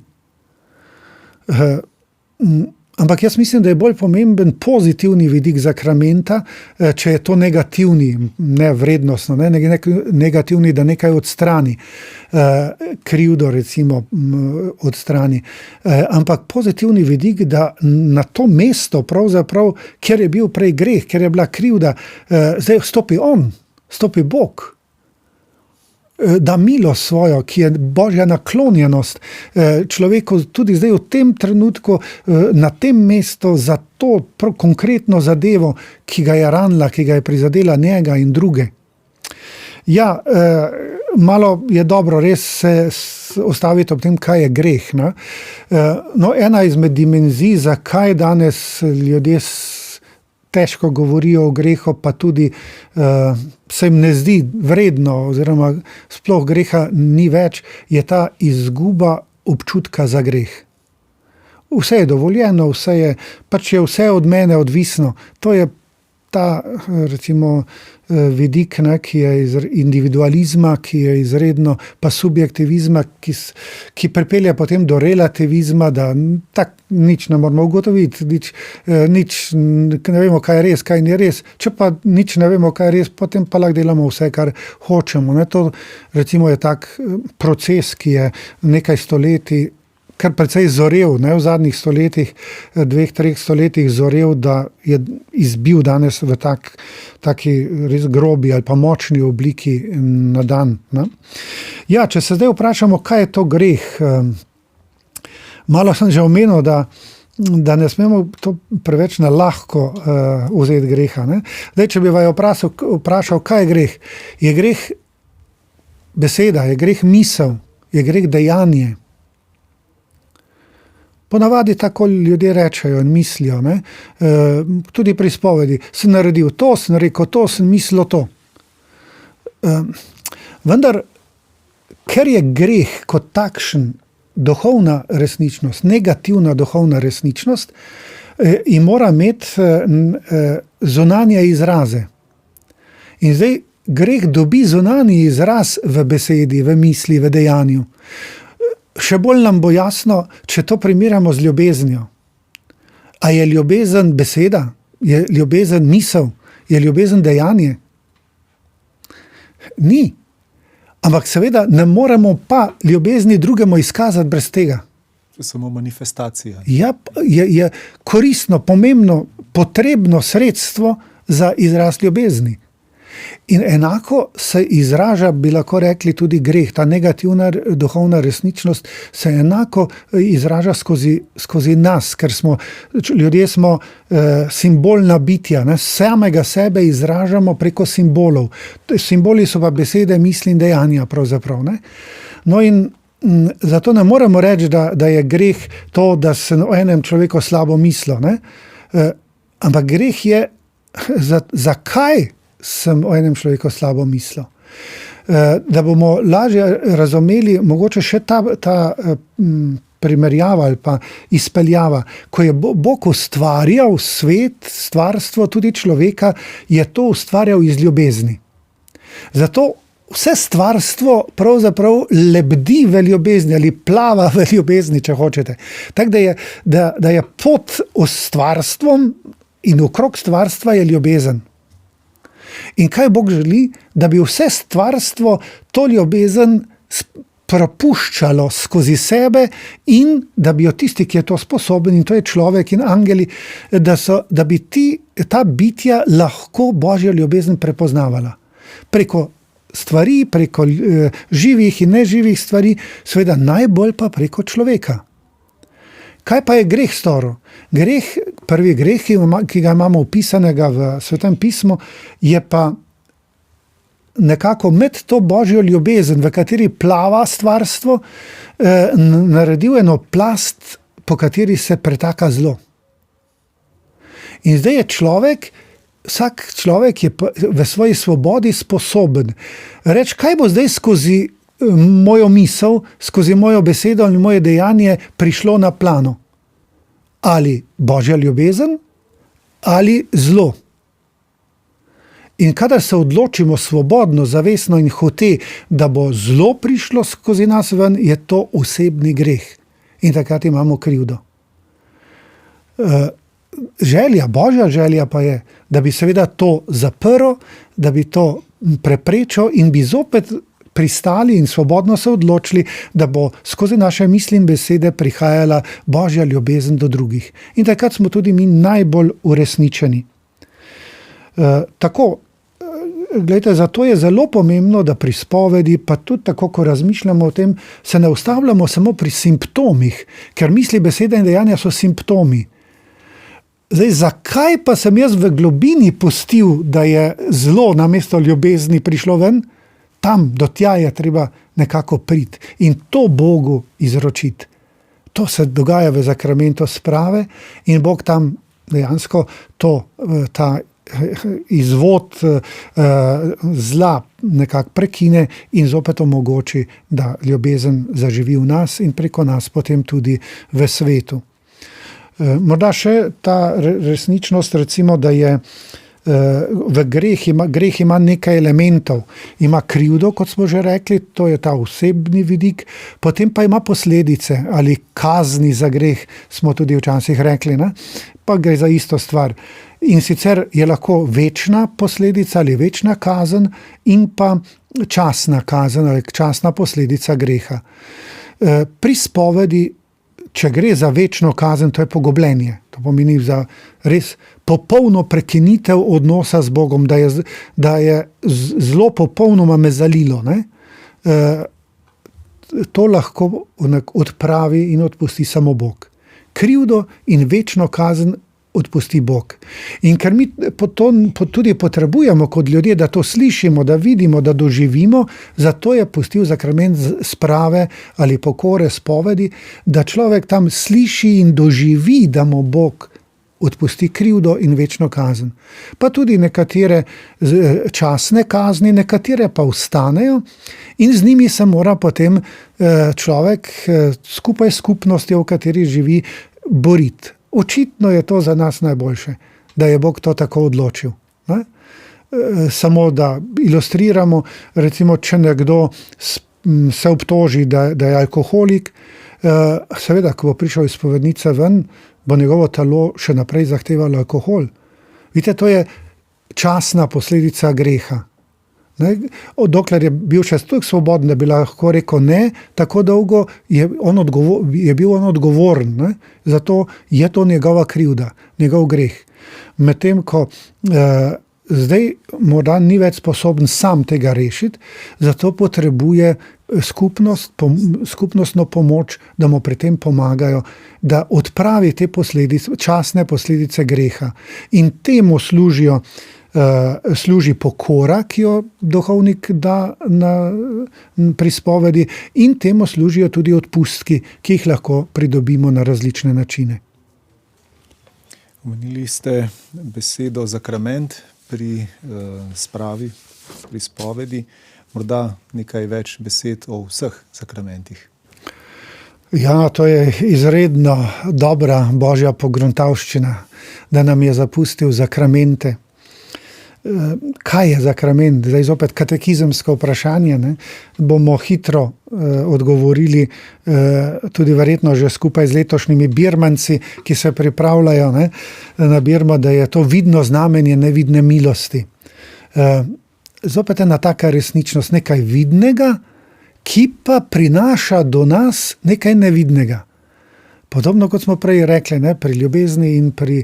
Ampak jaz mislim, da je bolj pomemben pozitivni vidik zakramenta, če je to negativni, ne vrednostno, negativni, da nekaj odstrani, krivdo recimo odstrani. Ampak pozitivni vidik, da na to mesto, pravzaprav, kjer je bil prej greh, kjer je bila krivda, zdaj stopi Bog. Da milost svojo, ki je Božja naklonjenost človeku tudi zdaj v tem trenutku na tem mestu za to konkretno zadevo, ki ga je ranila, ki ga je prizadela njega in druge. Malo je dobro res se ustaviti ob tem, kaj je greh. Ena izmed dimenzij, zakaj danes ljudje težko govorijo o grehu, pa tudi se jim ne zdi vredno, oziroma sploh greha ni več, je ta izguba občutka za greh. Vse je dovoljeno, je vse od mene odvisno. To je ta, recimo, vidik, ki je iz individualizma, ki je izredno, pa subjektivizma, ki pripelje potem do relativizma, da nič ne moramo ugotoviti, nič ne vemo, kaj je res, kaj ni res. Če pa nič ne vemo, kaj je res, potem pa lahko delamo vse, kar hočemo. To recimo je tak proces, ki je nekaj stoletij kar precej zorel, v zadnjih stoletjih, 2-3 stoletjih zorel, da je izbil danes v taki res grobi ali pa močni obliki na dan. Če se zdaj vprašamo, kaj je to greh, malo sem že omenil, da ne smemo to preveč na lahko vzeti greha. Zdaj, če bi vaju vprašal, kaj je greh? Je greh beseda, je greh misel, je greh dejanje. Ponavadi tako ljudje rečejo in mislijo, tudi pri spovedi. Sem naredil to, sem rekel to, sem mislil to. Vendar, ker je greh kot takšen duhovna resničnost, negativna duhovna resničnost, in mora imeti zunanje izraze. In zdaj greh dobi zunanji izraz v besedi, v misli, v dejanju. Še bolj nam bo jasno, če to primerjamo z ljubeznijo. A je ljubezen beseda? Je ljubezen misel? Je ljubezen dejanje? Ni. Ampak seveda ne moremo pa ljubezni drugemu izkazati brez tega. To je samo manifestacija. Je koristno, pomembno, potrebno sredstvo za izraz ljubezni. In enako se izraža, bi lahko rekli, tudi greh. Ta negativna duhovna resničnost se enako izraža skozi nas, ker ljudje smo simbolna bitja. Samega sebe izražamo preko simbolov. Simboli so pa besede, misli in dejanja pravzaprav. In zato ne moremo reči, da je greh to, da se o enem človeku slabo misli. Ampak greh je zakaj sem o enem človeku slabo mislil. Da bomo lažje razumeli, mogoče še ta primerjava ali pa izpeljava. Ko je Bog ustvarjal svet, stvarstvo, tudi človeka, je to ustvarjal iz ljubezni. Zato vse stvarstvo pravzaprav lebdi v ljubezni ali plava v ljubezni, če hočete. Tako da je pod stvarstvom in okrog stvarstva je ljubezen. In kaj Bog želi? Da bi vse stvarstvo to ljubezen propuščalo skozi sebe in da bi jo tisti, ki je to sposoben, in to je človek in angeli, da bi ta bitja lahko Božjo ljubezen prepoznavala. Preko stvari, preko živih in neživih stvari, seveda najbolj pa preko človeka. Kaj pa je greh storil? Prvi greh, ki ga imamo opisanega v Svetem pismu, je pa nekako med to Božjo ljubezen, v kateri plava stvarstvo, naredil eno plast, po kateri se pretaka zlo. In zdaj je vsak človek je v svoji svobodi sposoben reči, kaj bo zdaj skozi mojo misel, skozi mojo besedo ali moje dejanje prišlo na plano. Ali Božja ljubezen, ali zlo. In kadar se odločimo svobodno, zavestno in hote, da bo zlo prišlo skozi nas ven, je to osebni greh. In takrat imamo krivdo. Božja želja pa je, da bi seveda to zaprl, da bi to preprečil in bi zopet pristali in svobodno se odločili, da bo skozi naše misli in besede prihajala Božja ljubezen do drugih. In takrat smo tudi mi najbolj uresničeni. Zato je zelo pomembno, da pri spovedi, pa tudi tako, ko razmišljamo o tem, se ne ustavljamo samo pri simptomih, ker misli, besede in dejanja so simptomi. Zdaj, zakaj pa sem jaz v globini pustil, da je zlo namesto ljubezni prišlo ven? Tam, do tja je treba nekako priti in to Bogu izročiti. To se dogaja v zakramentu sprave in Bog tam dejansko ta izvod zla nekako prekine in zopet omogoči, da ljubezen zaživi v nas in preko nas potem tudi v svetu. Morda še ta resničnost, recimo, da je greh ima nekaj elementov. Ima krivdo, kot smo že rekli, to je ta osebni vidik, potem pa ima posledice ali kazni za greh, smo tudi včasih rekli, ne? Pa gre za isto stvar. In sicer je lahko večna posledica ali večna kazen in pa časna kazen ali časna posledica greha. Pri spovedi, če gre za večno kazen, to je pogobljenje. To pomeni za res popolno prekinitev odnosa z Bogom, da je zelo popolnoma me zalilo. Ne? To lahko odpravi in odpusti samo Bog. Krivdo in večno kazen odpusti Bog. In ker mi to tudi potrebujemo kot ljudje, da to slišimo, da vidimo, da doživimo, zato je pustil zakrament sprave ali pokore spovedi, da človek tam sliši in doživi, da mu Bog odpusti krivdo in večno kazen. Pa tudi nekatere časne kazni, nekatere pa ostanejo in z njimi se mora potem človek skupaj s skupnostjo, v kateri živi, boriti. Očitno je to za nas najboljše, da je Bog to tako odločil. Ne? Samo da ilustriramo, recimo, če nekdo se obtoži, da je alkoholik, seveda, ko bo prišel iz spovednice ven, bo njegovo telo še naprej zahtevalo alkohol. Vidite, to je časna posledica greha. Ne? Dokler je bil še toliko svoboden, da bi lahko rekel ne, tako dolgo je bil on odgovoren. Ne? Zato je to njegova krivda, njegov greh. Medtem ko zdaj morda ni več sposoben sam tega rešiti, zato potrebuje skupnostno pomoč, da mu pri tem pomagajo, da odpravi te časne posledice greha. In temu služi pokora, ki jo duhovnik da pri spovedi, in temu služijo tudi odpustki, ki jih lahko pridobimo na različne načine. Omenili ste besedo zakrament pri spravi, pri spovedi. Morda nekaj več besed o vseh sakramentih. Ja, to je izredno dobra božja pogruntavščina, da nam je zapustil zakramente. Kaj je zakrament? Zdaj zopet katekizemsko vprašanje, ne? Bomo hitro odgovorili, tudi verjetno že skupaj z letošnjimi birmanci, ki se pripravljajo, ne, na birmo, da je to vidno znamenje nevidne milosti. Zopet ena taka resničnost, nekaj vidnega, ki pa prinaša do nas nekaj nevidnega. Podobno kot smo prej rekli, ne, pri ljubezni in pri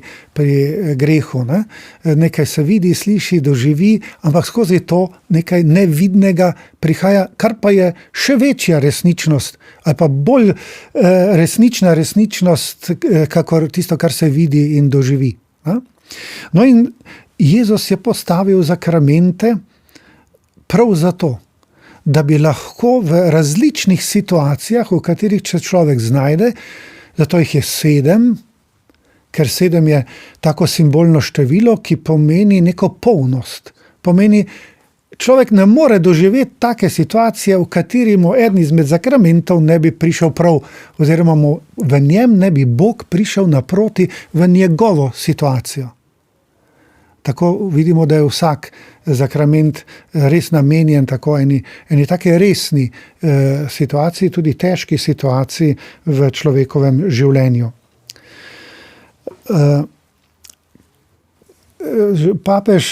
grehu. Ne. Nekaj se vidi, sliši, doživi, ampak skozi to nekaj nevidnega prihaja, kar pa je še večja resničnost, ali pa bolj resnična resničnost, kakor tisto, kar se vidi in doživi. Ne. No in Jezus je postavil zakramente prav zato, da bi lahko v različnih situacijah, v katerih se človek znajde, zato jih je 7, ker 7 je tako simbolno število, ki pomeni neko polnost. Pomeni, človek ne more doživeti take situacije, v kateri mu eden izmed zakramentov ne bi prišel prav, oziroma mu v njem ne bi Bog prišel naproti v njegovo situacijo. Tako vidimo, da je vsak zakrament res namenjen tako eni take resni situaciji, tudi težki situaciji v človekovem življenju. Papež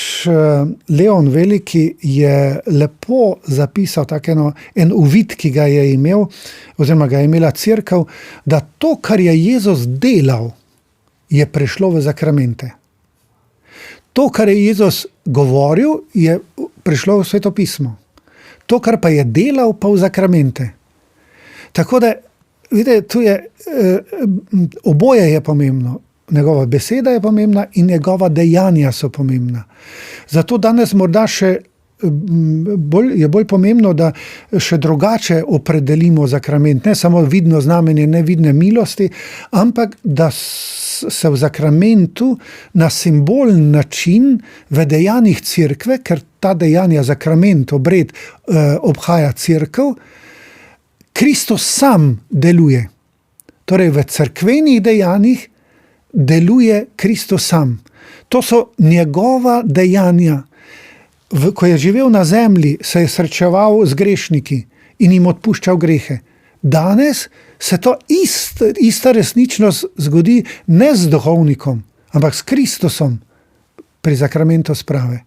Leon Veliki je lepo zapisal en uvid, ki ga je imel, oziroma ga je imela cerkev, da to, kar je Jezus delal, je prešlo v zakramente. To, kar je Jezus govoril, je prišlo v Sveto pismo. To, kar pa je delal, pa v zakramente. Tako da, vidite, tu je, oboje je pomembno. Njegova beseda je pomembna in njegova dejanja so pomembna. Zato danes morda še je bolj pomembno, da še drugače opredelimo zakrament. Ne samo vidno znamenje nevidne milosti, ampak da se v zakramentu na simbolen način v dejanjih cerkve, ker ta dejanja, zakrament, obred obhaja cerkev, Kristus sam deluje. Torej v cerkvenih dejanjih deluje Kristus sam. To so njegova dejanja. Ko je živel na zemlji, se je srečeval z grešniki in jim odpuščal grehe. Danes se to ista resničnost zgodi ne z duhovnikom, ampak s Kristusom pri zakramentu sprave.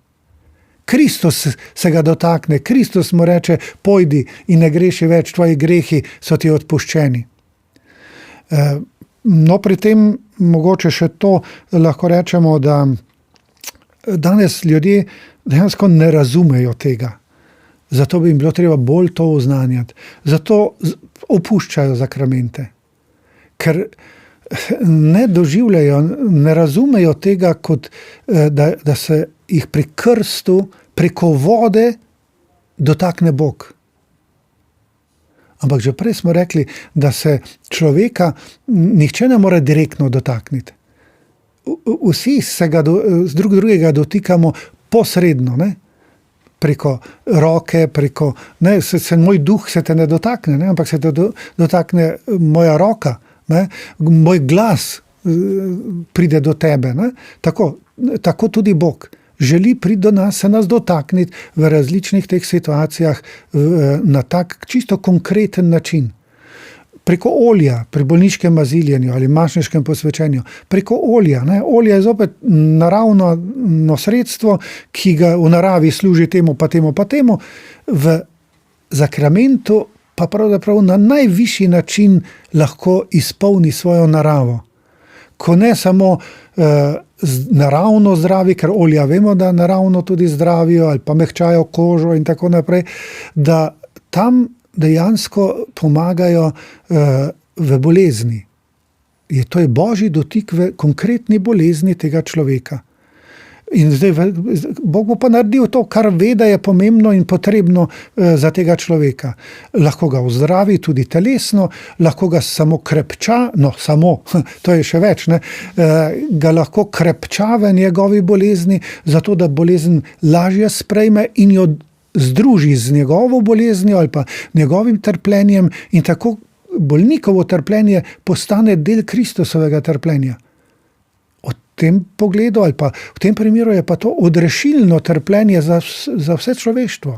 Kristus se ga dotakne, Kristus mu reče, pojdi in ne greši več, tvoji grehi so ti odpuščeni. No, pri tem mogoče še to lahko rečemo, da danes ljudje dejansko ne razumejo tega. Zato bi jim bilo treba bolj to oznanjati. Zato opuščajo zakramente. Ker ne doživljajo, ne razumejo tega, kot da se jih pri krstu preko vode dotakne Bog. Ampak že prej smo rekli, da se človeka nihče ne more direktno dotakniti. Vsi se ga drugega dotikamo posredno, ne? Preko roke, moj duh se te ne dotakne, ne? Ampak se te dotakne moja roka, ne? Moj glas pride do tebe. Ne? Tako tudi Bog želi priti do nas, se nas dotakniti v različnih teh situacijah na tak čisto konkreten način. Preko olja, pri bolniškem maziljenju ali mašniškem posvečenju, preko olja. Ne? Olje je zopet naravno sredstvo, ki ga v naravi služi temu pa temu pa temu, v zakramentu pa pravzaprav na najvišji način lahko izpolni svojo naravo. Ko ne samo naravno zdravi, ker olja vemo, da naravno tudi zdravijo ali pa mehčajo kožo in tako naprej, da tam dejansko pomagajo v bolezni. To je božji dotik v konkretni bolezni tega človeka. In zdaj Bog bo pa naredil to, kar ve, da je pomembno in potrebno za tega človeka. Lahko ga ozdravi tudi telesno, lahko ga samo krepča, to je še več, ne? Ga lahko krepča v njegovi bolezni, zato da bolezen lažje sprejme in jo združi z njegovo boleznijo ali pa njegovim trpljenjem in tako bolnikovo trpljenje postane del Kristusovega trpljenja. V tem pogledu ali pa v tem primeru je pa to odrešilno trpljenje za vse človeštvo.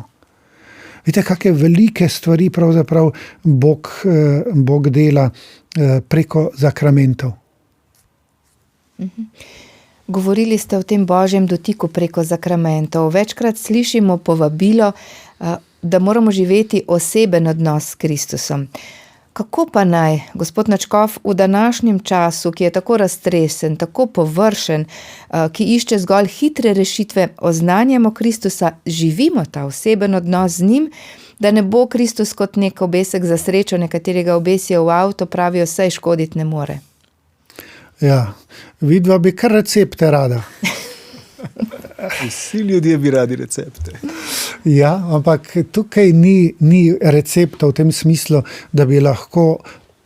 Vidite, kakšne velike stvari pravzaprav Bog dela preko zakramentov. Govorili ste o tem Božjem dotiku preko zakramentov. Večkrat slišimo povabilo, da moramo živeti oseben odnos s Kristusom. Kako pa naj, gospod Nadškof, v današnjem času, ki je tako raztresen, tako površen, ki išče zgolj hitre rešitve, oznanjamo Kristusa, živimo ta oseben odnos z njim, da ne bo Kristus kot nek obesek za srečo, nekaterega obesijo v avto, pravijo, saj škoditi ne more. Ja, vidva bi kar recepte rada. Vsi ljudje bi radi recepte. Ja, ampak tukaj ni recepta v tem smislu, da bi lahko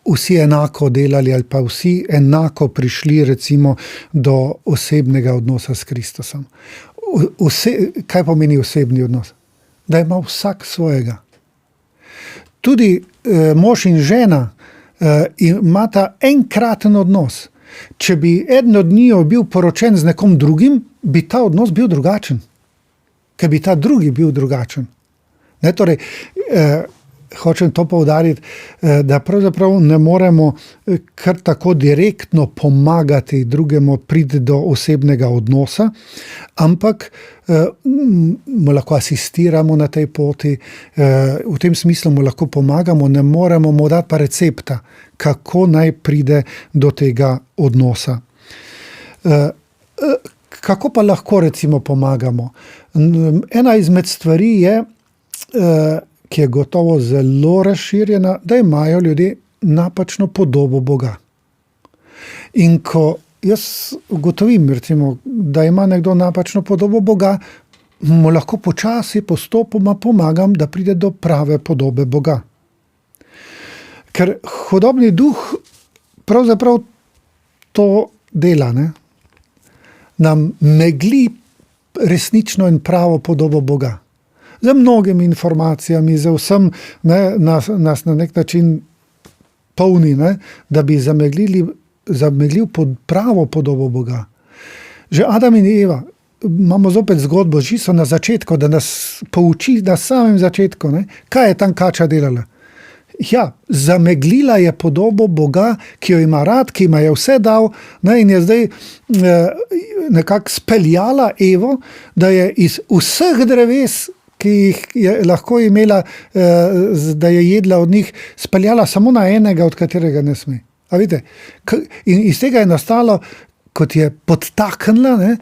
vsi enako delali ali pa vsi enako prišli recimo do osebnega odnosa s Kristusom. Kaj pomeni osebni odnos? Da ima vsak svojega. Tudi mož in žena imata enkraten odnos. Če bi eden od njiju bil poročen z nekom drugim, bi ta odnos bil drugačen. Ker bi ta drugi bil drugačen. Ne, torej, hočem to poudariti, da pravzaprav ne moremo kar tako direktno pomagati drugemu priti do osebnega odnosa, ampak mu lahko asistiramo na tej poti, v tem smislu mu lahko pomagamo, ne moremo mu dati pa recepta, kako naj pride do tega odnosa. Kako pa lahko recimo pomagamo? Ena izmed stvari je, ki je gotovo zelo razširjena, da imajo ljudje napačno podobo Boga. In ko jaz ugotovim, recimo, da ima nekdo napačno podobo Boga, mu lahko počasi, postopoma pomagam, da pride do prave podobe Boga. Ker hudobni duh pravzaprav to dela, ne? Nam megli resnično in pravo podobo Boga. Z mnogimi informacijami, z vsem, ne, nas na nek način polni, ne, da bi zameglil pravo podobo Boga. Že Adam in Eva, imamo zopet zgodbo, že so na začetku, da nas pouči na samem začetku, ne, kaj je tam kača delala. Ja, zameglila je podobo Boga, ki jo ima rad, ki ima je vse dal, ne, in je zdaj nekako speljala Evo, da je iz vseh dreves, ki jih je lahko imela, da je jedla od njih, speljala samo na enega, od katerega ne sme. A vidite? In iz tega je nastalo, kot je podtaknila, ne,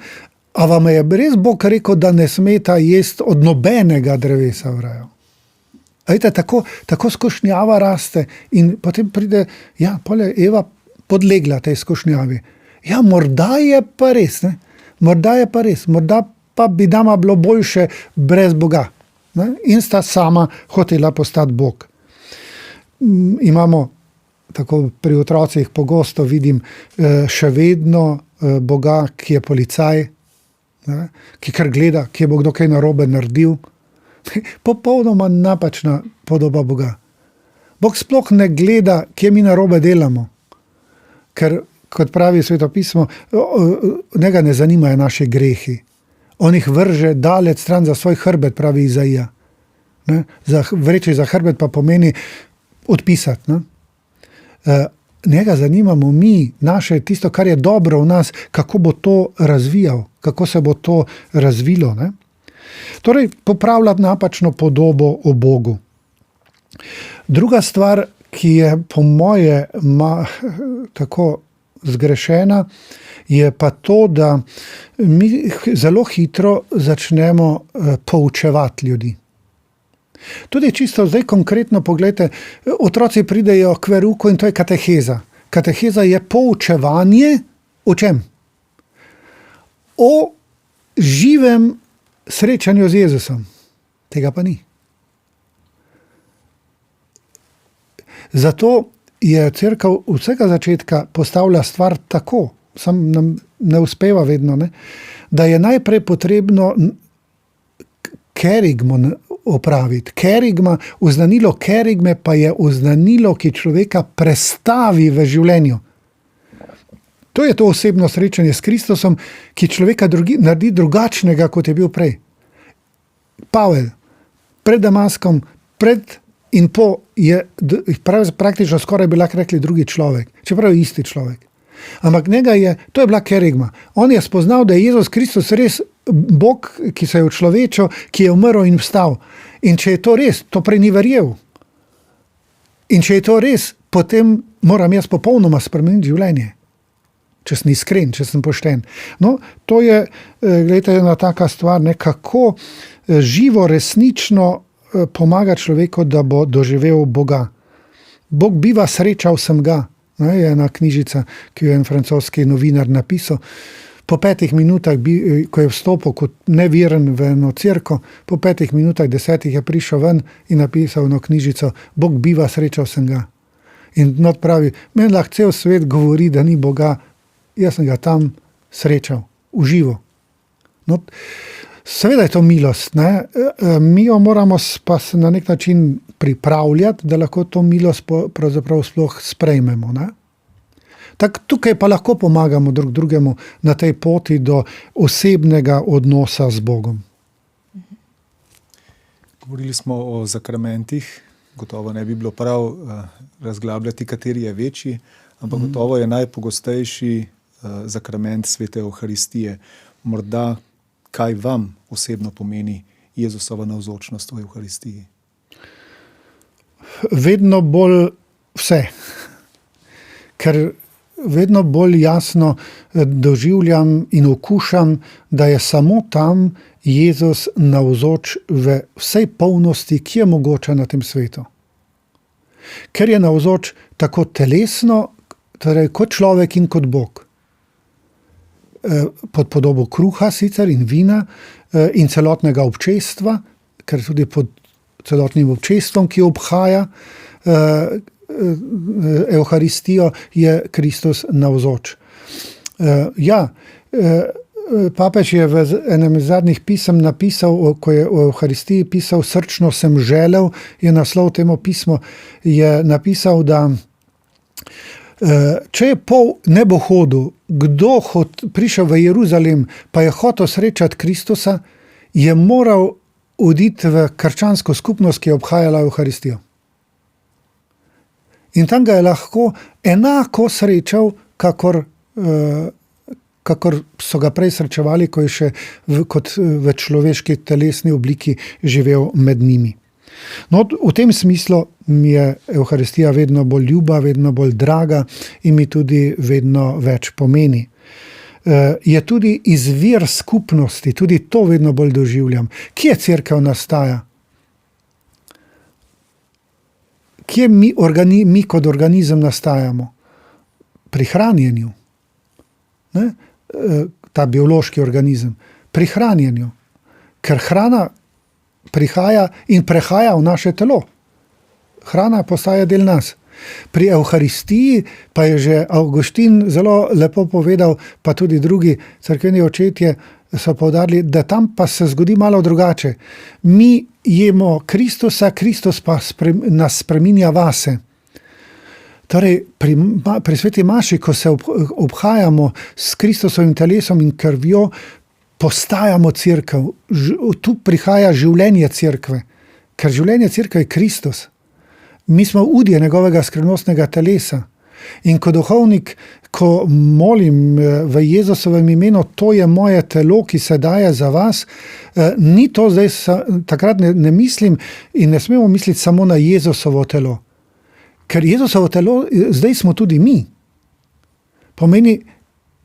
a vam je res Bog rekel, da ne smeta jesti od nobenega drevesa v raju. A vidite, tako skušnjava raste in potem pride, ja, pole Eva podlegla tej skušnjavi. Ja, morda je pa res, ne? Morda pa bi nama bilo boljše brez Boga. Ne? In sta sama hotela postati Bog. Imamo, tako pri otrocih pogosto vidim, še vedno Boga, ki je policaj, ne? Ki kar gleda, ki je bo kdo kaj narobe naredil. Popolnoma napačna podoba Boga. Bog sploh ne gleda, kje mi narobe delamo. Ker, kot pravi Sveto pismo, njega ne zanimajo naše grehi. On jih vrže daleč stran za svoj hrbet, pravi Izaija. Vreči za hrbet pa pomeni odpisati. Ne? Njega zanimamo mi, naše, tisto, kar je dobro v nas, kako bo to razvijal, kako se bo to razvilo. Ne? Torej, popravljati napačno podobo o Bogu. Druga stvar, ki je po moje tako zgrešena, je pa to, da mi zelo hitro začnemo poučevati ljudi. Tudi čisto zdaj konkretno pogledajte, otroci pridejo k veruku in to je kateheza. Kateheza je poučevanje o čem? O živem srečanju z Jezusom. Tega pa ni. Zato je cerkev od vsega začetka postavila stvar tako, sam nam ne uspeva vedno, ne, da je najprej potrebno kerigmo opraviti. Kerigma, oznanilo kerigme pa je oznanilo, ki človeka prestavi v življenju. To je to osebno srečanje s Kristusom, ki človeka naredi drugačnega, kot je bil prej. Pavel, pred Damaskom, pred in po je praktično skoraj bi lahko rekli drugi človek, čeprav je isti človek. Ampak to je bila kerigma. On je spoznal, da je Jezus Kristus res Bog, ki se je človečil, ki je umrl in vstal. In če je to res, to prej ni verjel. In če je to res, potem moram jaz popolnoma spremeniti življenje. Če sem iskren, če sem pošten. No, to je, gledajte, ena taka stvar, kako živo, resnično pomaga človeku, da bo doživel Boga. Bog biva, srečal sem ga. Je ena knjižica, ki jo je en francoski novinar napisal. Po 5 minutah, ko je vstopil kot neveren v eno cerkev, po 5 minutah, 10 je prišel ven in napisal eno knjižico Bog biva, srečal sem ga. In not pravi, meni lahko cel svet govori, da ni Boga, jaz sem ga tam srečal, uživo. No, seveda je to milost, ne? Mi jo moramo pa se na nek način pripravljati, da lahko to milost pravzaprav sploh sprejmemo. Ne? Tukaj pa lahko pomagamo drug drugemu na tej poti do osebnega odnosa z Bogom. Govorili smo o zakramentih, gotovo ne bi bilo prav razglabljati, kateri je večji, ampak gotovo je najpogostejši zakrament svete Evharistije. Morda kaj vam osebno pomeni Jezusova navzočnost v Evharistiji? Vedno bolj vse. Ker vedno bolj jasno doživljam in okušam, da je samo tam Jezus navzoč v vsej polnosti, ki je mogoča na tem svetu. Ker je navzoč tako telesno, torej kot človek in kot Bog. Pod podobo kruha sicer in vina in celotnega občestva, ker tudi pod celotnim občestvom, ki obhaja Evharistijo, je Kristus navzoč. Papež je v enem zadnjih pisem napisal, ko je o Evharistiji pisal Srčno sem želel, je naslov temu pismu, je napisal, da če je pol nebohodu, kdo prišel v Jeruzalem, pa je hotel srečati Kristusa, je moral oditi v krščansko skupnost, ki je obhajala Evharistijo. In tam ga je lahko enako srečal, kakor so ga prej srečevali, ko je še kot v človeški telesni obliki živel med njimi. No, v tem smislu mi je Evharistija vedno bolj ljuba, vedno bolj draga in mi tudi vedno več pomeni. Je tudi izvir skupnosti, tudi to vedno bolj doživljam. Kje cerkev nastaja? Kje mi kot organizem nastajamo? Pri hranjenju. Ne? Ta biološki organizem. Pri hranjenju. Ker hrana prihaja in prehaja v naše telo. Hrana postaja del nas. Pri Evharistiji pa je že Avguštin zelo lepo povedal, pa tudi drugi cerkveni očetje so poudarili, da tam pa se zgodi malo drugače. Mi jemo Kristusa, Kristus pa nas spreminja vase. Torej, pri sveti maši, ko se obhajamo s Kristusovim telesom in krvjo, postajamo cerkev. Tu prihaja življenje cerkve, ker življenje cerkve je Kristus. Mi smo udje njegovega skrivnostnega telesa. In kot duhovnik, ko molim v Jezusovem imenu, to je moje telo, ki se daje za vas, ni to zdaj, takrat ne mislim in ne smemo misliti samo na Jezusovo telo. Ker Jezusovo telo, zdaj smo tudi mi. Pomeni,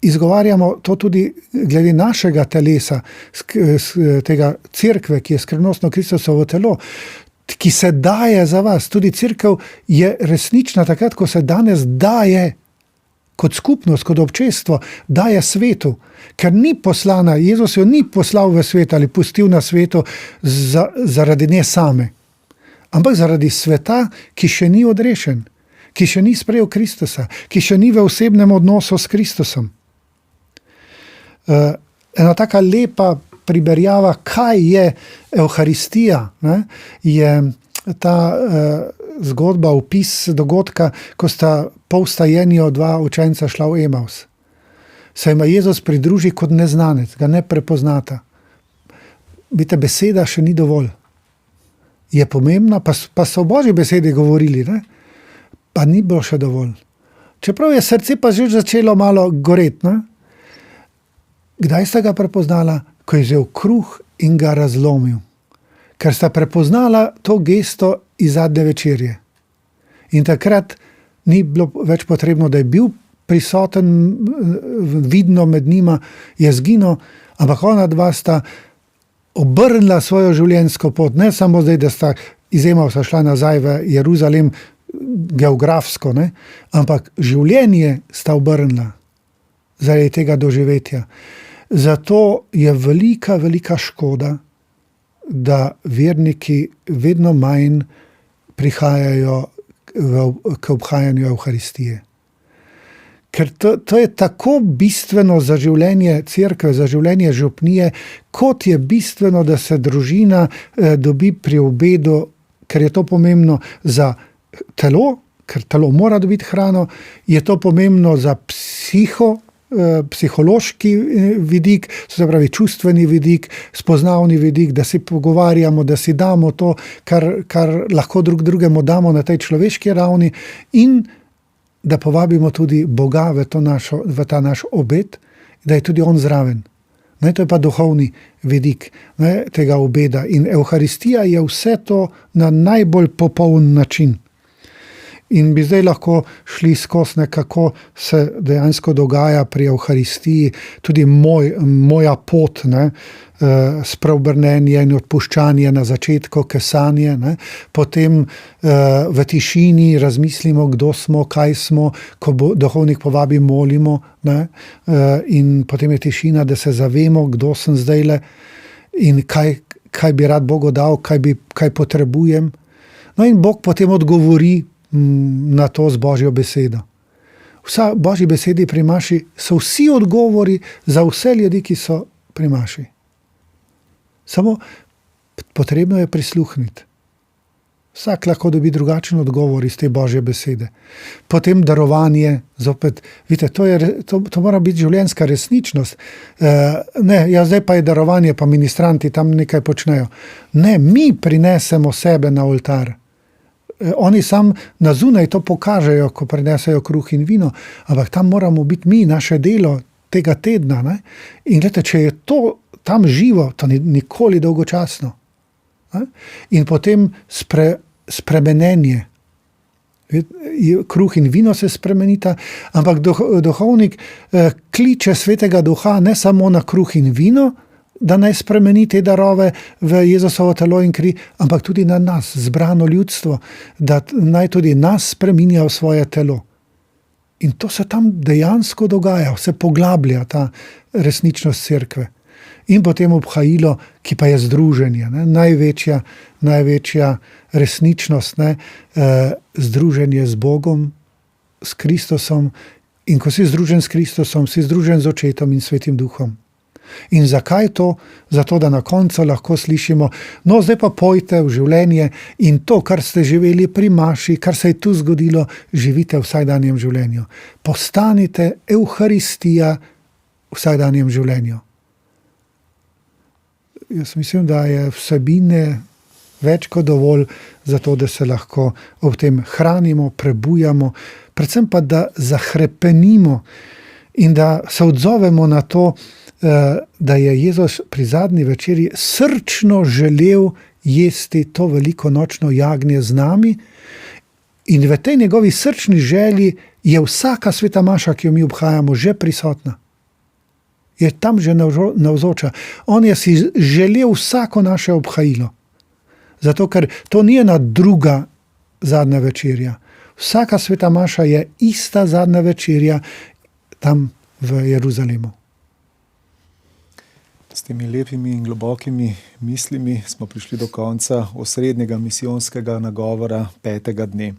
izgovarjamo to tudi glede našega telesa, tega cerkve, ki je skrivnostno Kristusovo telo, ki se daje za vas. Tudi cerkev je resnična takrat, ko se danes daje kot skupnost, kot občestvo daje svetu, ker ni poslana, Jezus jo ni poslal v svet ali pustil na svetu zaradi nje same, ampak zaradi sveta, ki še ni odrešen, ki še ni sprejel Kristusa, ki še ni v osebnem odnosu s Kristusom. Ena taka lepa primerjava, kaj je Evharistija, ne, je ta zgodba, opis dogodka, ko sta po vstajenju dva učenca šla v Emaus. Se jima Jezus pridruži kot neznanec, ga ne prepoznata. Vidite, beseda še ni dovolj. Je pomembna, pa so o Božji besedi govorili, ne? Pa ni bilo še dovolj. Čeprav je srce pa že začelo malo goreti, ne? Kdaj sta ga prepoznala? Ko je vzel kruh in ga razlomil. Ker sta prepoznala to gesto iz zadnje večerje. In takrat ni bilo več potrebno, da je bil prisoten, vidno med njima, je zginil, ampak ona dva sta obrnila svojo življenjsko pot, ne samo zdaj, da sta iz Emausa šla nazaj v Jeruzalem geografsko, ne, ampak življenje sta obrnila zaradi tega doživetja. Zato je velika, velika škoda, da verniki vedno manj prihajajo k obhajanju Evharistije. Ker to je tako bistveno za življenje cerkve, za življenje župnije, kot je bistveno, da se družina dobi pri obedu, ker je to pomembno za telo, ker telo mora dobiti hrano, je to pomembno za psihološki vidik, se pravi čustveni vidik, spoznavni vidik, da si pogovarjamo, da si damo to, kar lahko drug drugemu damo na tej človeški ravni, in da povabimo tudi Boga v ta naš obed, da je tudi on zraven. Ne, to je pa duhovni vidik, ne, tega obeda. In Evharistija je vse to na najbolj popoln način. In bi zdaj lahko šli skozi, kako se dejansko dogaja pri Evharistiji, tudi moja pot, ne, spreobrnenje in odpuščanje na začetku, kesanje, ne, potem v tišini razmislimo, kdo smo, kaj smo, ko duhovnik povabi, molimo, ne, in potem je tišina, da se zavemo, kdo sem zdajle in kaj bi rad Bogu dal, kaj potrebujem. No in Bog potem odgovori na to z Božjo besedo. V Božji besedi pri maši so vsi odgovori za vse ljudi, ki so pri maši. Samo potrebno je prisluhniti. Vsak lahko dobi drugačen odgovor iz te Božje besede. Potem darovanje, zopet, vidite, to mora biti življenjska resničnost. Zdaj pa je darovanje, pa ministranti tam nekaj počnejo. Ne, mi prinesemo sebe na oltar. Oni sam na zunaj to pokažejo, ko prinesejo kruh in vino, ampak tam moramo biti mi, naše delo tega tedna. Ne? In gledajte, če je to tam živo, to ni nikoli dolgočasno. Ne? In potem spremenjenje. Kruh in vino se spremenita, ampak duhovnik kliče Svetega Duha ne samo na kruh in vino, da naj spremeni te darove v Jezusovo telo in kri, ampak tudi na nas, zbrano ljudstvo, da naj tudi nas spreminja v svoje telo. In to se tam dejansko dogaja, se poglablja ta resničnost cerkve. In potem obhajilo, ki pa je združenje, ne? Največja resničnost, ne? Združenje z Bogom, s Kristusom, in ko si združen s Kristusom, si združen z Očetom in Svetim Duhom. In zakaj to? Zato, da na koncu lahko slišimo, no zdaj pa pojte v življenje in to, kar ste živeli pri maši, kar se je tu zgodilo, živite v vsakdanjem življenju. Postanite Evharistija v vsakdanjem življenju. Jaz mislim, da je vsebine več kot dovolj za to, da se lahko ob tem hranimo, prebujamo, predvsem pa, da zahrepenimo in da se odzovemo na to, da je Jezus pri zadnji večerji srčno želel jesti to veliko nočno jagnje z nami, in v tej njegovi srčni želji je vsaka sveta maša, ki jo mi obhajamo, že prisotna. Je tam že navzoča. On je si želel vsako naše obhajilo. Zato, ker to ni ena druga zadnja večerja. Vsaka sveta maša je ista zadnja večerja tam v Jeruzalemu. S temi lepimi in globokimi mislimi smo prišli do konca osrednjega misijonskega nagovora 5. dne.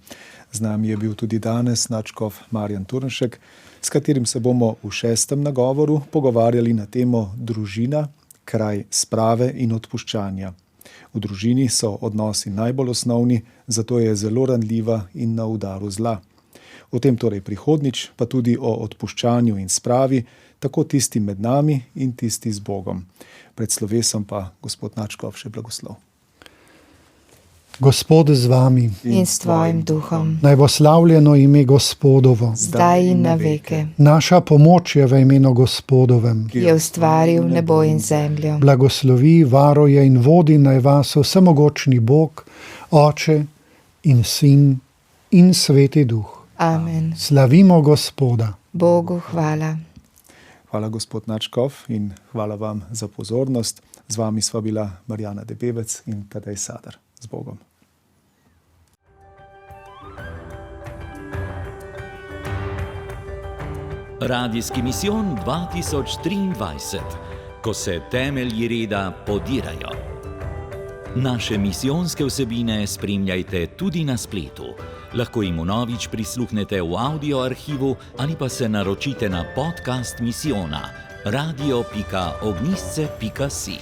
Z nami je bil tudi danes nadškof Marjan Turnšek, s katerim se bomo v 6. nagovoru pogovarjali na temo družina, kraj sprave in odpuščanja. V družini so odnosi najbolj osnovni, zato je zelo ranljiva in na udaru zla. O tem torej prihodnjič, pa tudi o odpuščanju in spravi, tako tisti med nami in tisti z Bogom. Pred slovesom pa gospod nadškof še blagoslov. Gospod z vami, In s tvojim duhom, naj bo slavljeno ime Gospodovo. zdaj in na veke, Naša pomoč je v imenu Gospodovem. ki je ustvaril nebo in zemljo. Blagoslovi, varuje in vodi naj vas vsemogočni Bog, Oče in Sin in Sveti Duh. Amen. Slavimo Gospoda. Bogu hvala. Hvala gospod nadškof in hvala vam za pozornost. Z vami sva bila Marjana Debevec in Tadej Sadar. Z Bogom. Radijski misijon 2023, ko se temelji reda podirajo. Naše misijonske vsebine spremljajte tudi na spletu. Lahko jim vnovič prisluhnete v audio arhivu ali pa se naročite na podcast misijona radio.ognisce.si.